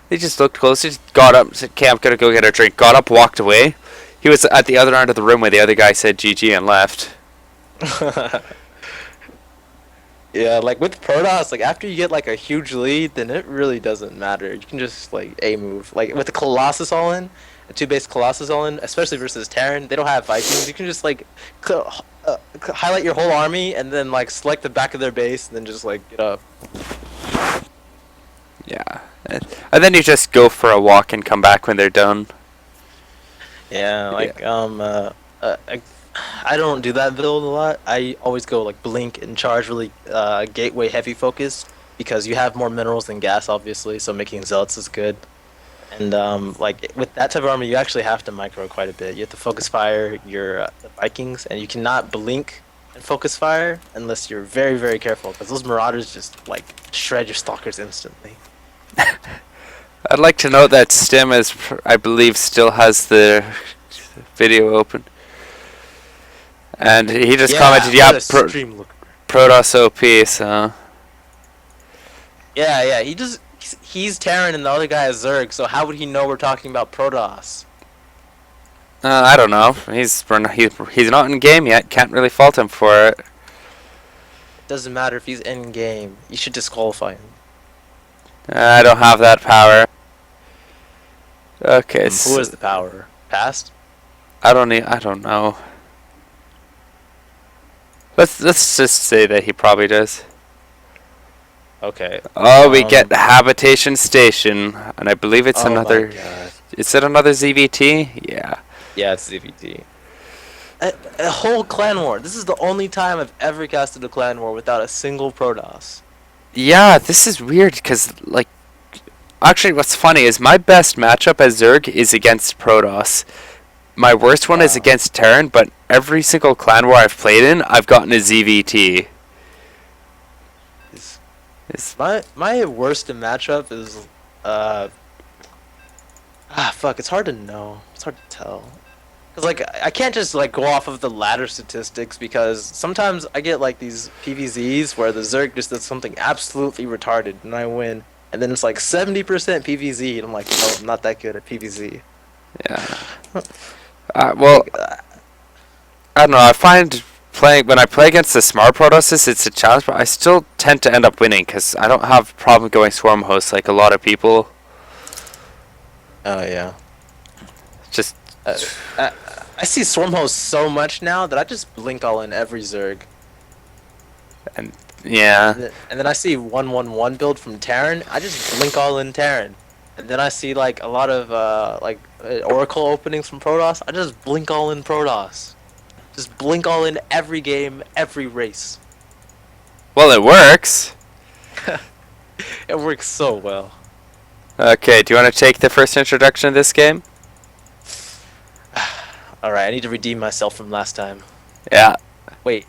He just looked close. He just got up, said, "Okay, I'm gonna go get a drink." Got up, walked away. He was at the other end of the room where the other guy said GG and left. Yeah, like with Protoss, like after you get like a huge lead, then it really doesn't matter. You can just like A move. Like with the Colossus all in, a 2-base Colossus all in, especially versus Terran, they don't have Vikings. You can just like highlight your whole army and then like select the back of their base and then just like get up. Yeah. And then you just go for a walk and come back when they're done. Yeah, like I don't do that build a lot. I always go like blink and charge really gateway heavy focus because you have more minerals than gas obviously, so making zealots is good. And like with that type of armor, you actually have to micro quite a bit. You have to focus fire your the Vikings, and you cannot blink and focus fire unless you're very very careful because those Marauders just like shred your stalkers instantly. I'd like to note that Stim is, I believe, still has the video open. And he just commented, yeah, Protoss OP, so... Yeah, he's Terran and the other guy is Zerg, so how would he know we're talking about Protoss? I don't know. He's not in game yet. Can't really fault him for it. Doesn't matter if he's in game. You should disqualify him. I don't have that power. Okay. Who has the power? Past? I don't know. Let's just say that he probably does. Okay. Oh, we get the habitation station, and I believe it's another. My God. Is it another ZVT? Yeah. Yeah, it's ZVT. A whole clan war. This is the only time I've ever casted a clan war without a single Protoss. Yeah, this is weird because, like, actually, what's funny is my best matchup as Zerg is against Protoss. My worst one is against Terran, but every single clan war I've played in, I've gotten a ZVT. My worst in matchup is fuck. It's hard to know. It's hard to tell. Cause like I can't just like go off of the ladder statistics because sometimes I get like these PVZs where the Zerg just does something absolutely retarded and I win, and then it's like 70% PVZ and I'm like, oh, I'm not that good at PVZ. Yeah. Well, I don't know. I find when I play against the smart Protosses, it's a challenge, but I still tend to end up winning because I don't have a problem going swarm host like a lot of people. Oh yeah. Just. I see swarm hosts so much now that I just blink all in every Zerg. And yeah. And then I see 1-1-1 build from Terran. I just blink all in Terran. And then I see like a lot of Oracle openings from Protoss. I just blink all in Protoss. Just blink all in every game, every race. Well, it works. It works so well. Okay, do you want to take the first introduction of this game? Alright, I need to redeem myself from last time. Yeah. Wait,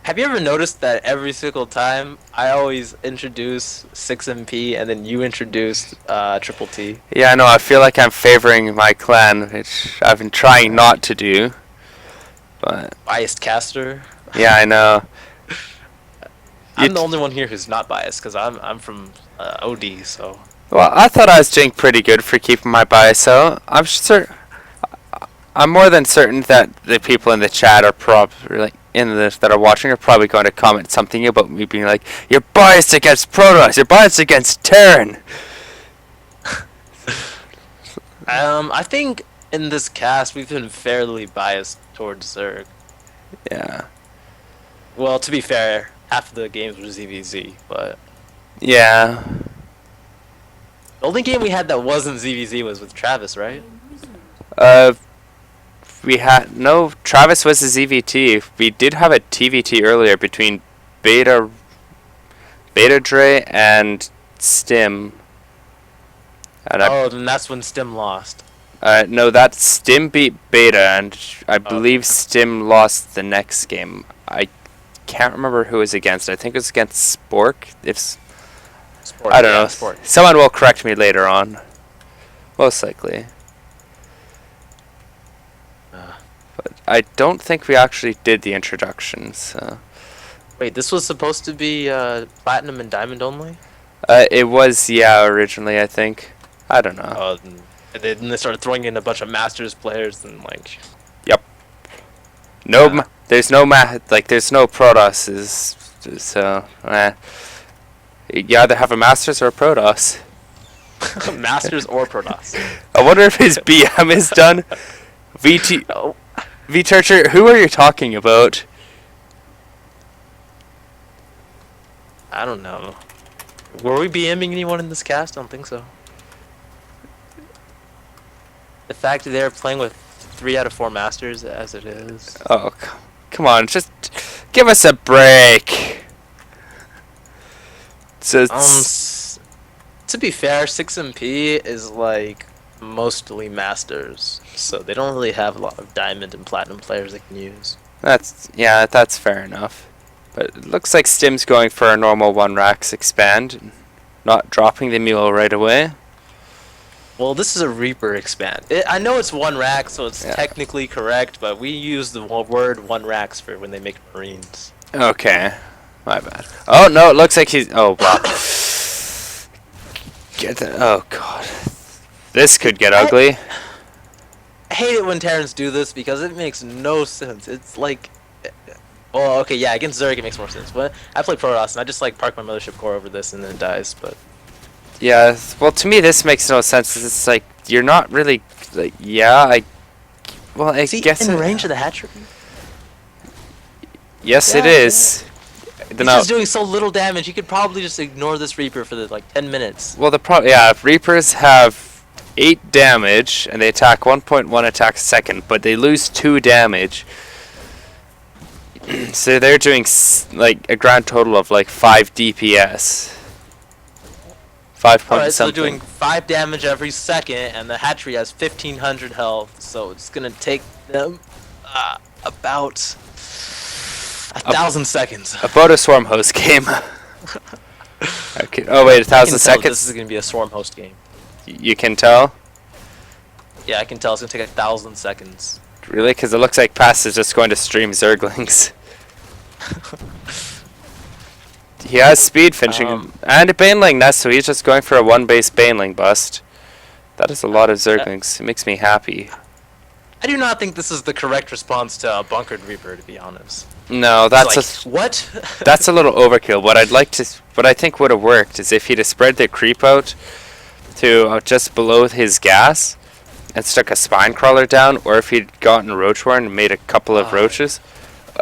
have you ever noticed that every single time I always introduce 6MP and then you introduce TrpleT? Yeah, I know. I feel like I'm favoring my clan, which I've been trying not to do. But Biased caster. yeah, I know. I'm the only one here who's not biased because I'm from OD, so. Well, I thought I was doing pretty good for keeping my bias out. I'm more than certain that the people in the chat are probably that are watching are probably going to comment something about me being like, "You're biased against Protoss. You're biased against Terran." I think in this cast we've been fairly biased towards Zerg. Yeah. Well, to be fair, half of the games were ZVZ, but Yeah. the only game we had that wasn't ZVZ was with Travis, right? We had no. Travis was a ZVT. We did have a TVT earlier between Beta Dre and Stim. And Then that's when Stim lost. no, that Stim beat Beta, and I believe Stim lost the next game. I can't remember who it was against. I think it was against Spork. Sport, I don't know. Sport. Someone will correct me later on. Most likely. But I don't think we actually did the introduction, so. Wait, this was supposed to be platinum and diamond only? It was, yeah, originally, I think. I don't know. Oh, and then they started throwing in a bunch of Masters players and like. Yep. No, there's no there's no Protosses, so you either have a Masters or a Protoss. Masters or Protoss. I wonder if his BM is done. VT. Oh. V-Churcher, who are you talking about? I don't know. Were we BMing anyone in this cast? I don't think so. The fact that they're playing with 3 out of 4 Masters as it is. Oh, come on, just give us a break. So To be fair, 6MP is like mostly Masters, so they don't really have a lot of diamond and platinum players they can use. that's fair enough. But it looks like Stim's going for a normal 1-Rax expand, not dropping the mule right away. Well, this is a Reaper expand. I know it's 1-Rax, so it's technically correct, but we use the word 1-Rax for when they make Marines. Okay, my bad. Oh no, it looks like he's. Oh wow. Oh god, this could get ugly. I hate it when Terrans do this because it makes no sense. It's like, well, okay, yeah, against Zerg it makes more sense. But I play Protoss and I just like park my mothership core over this and then it dies. But Yeah, well, to me this makes no sense. It's like you're not really like. I guess in range of the hatchery. Yes, Yeah, it is. He's just doing so little damage. You could probably just ignore this Reaper for the, like 10 minutes. Well, Reapers have 8 damage and they attack 1.1 attack a second, but they lose 2 damage. So they're doing like a grand total of like 5 DPS. 5 Alright, so they're something. doing 5 damage every second, and the hatchery has 1500 health, so it's gonna take them about 1,000 seconds. About a Swarm host game. Okay. Oh wait, 1,000 seconds. This is gonna be a Swarm host game. You can tell. Yeah, I can tell it's gonna take 1,000 seconds. Really? Because it looks like Pass is just going to stream Zerglings. He has speed finishing and a Baneling nest, so he's just going for a 1-base Baneling bust. That is a lot of Zerglings. It makes me happy. I do not think this is the correct response to a bunkered Reaper, to be honest. No, that's like, what? That's a little overkill. What I think would have worked is if he'd have spread the creep out to just below his gas and stuck a spine crawler down, or if he'd gotten Roachworn and made a couple of roaches.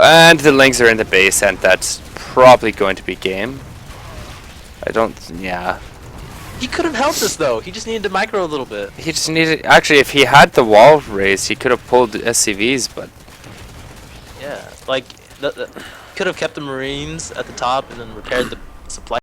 And the Lings are in the base, and that's probably going to be game. Yeah. He could have helped us, though. He just needed to micro a little bit. He just needed... Actually, if he had the wall raised, he could have pulled SCVs, but... Yeah, like, could have kept the Marines at the top and then repaired the supply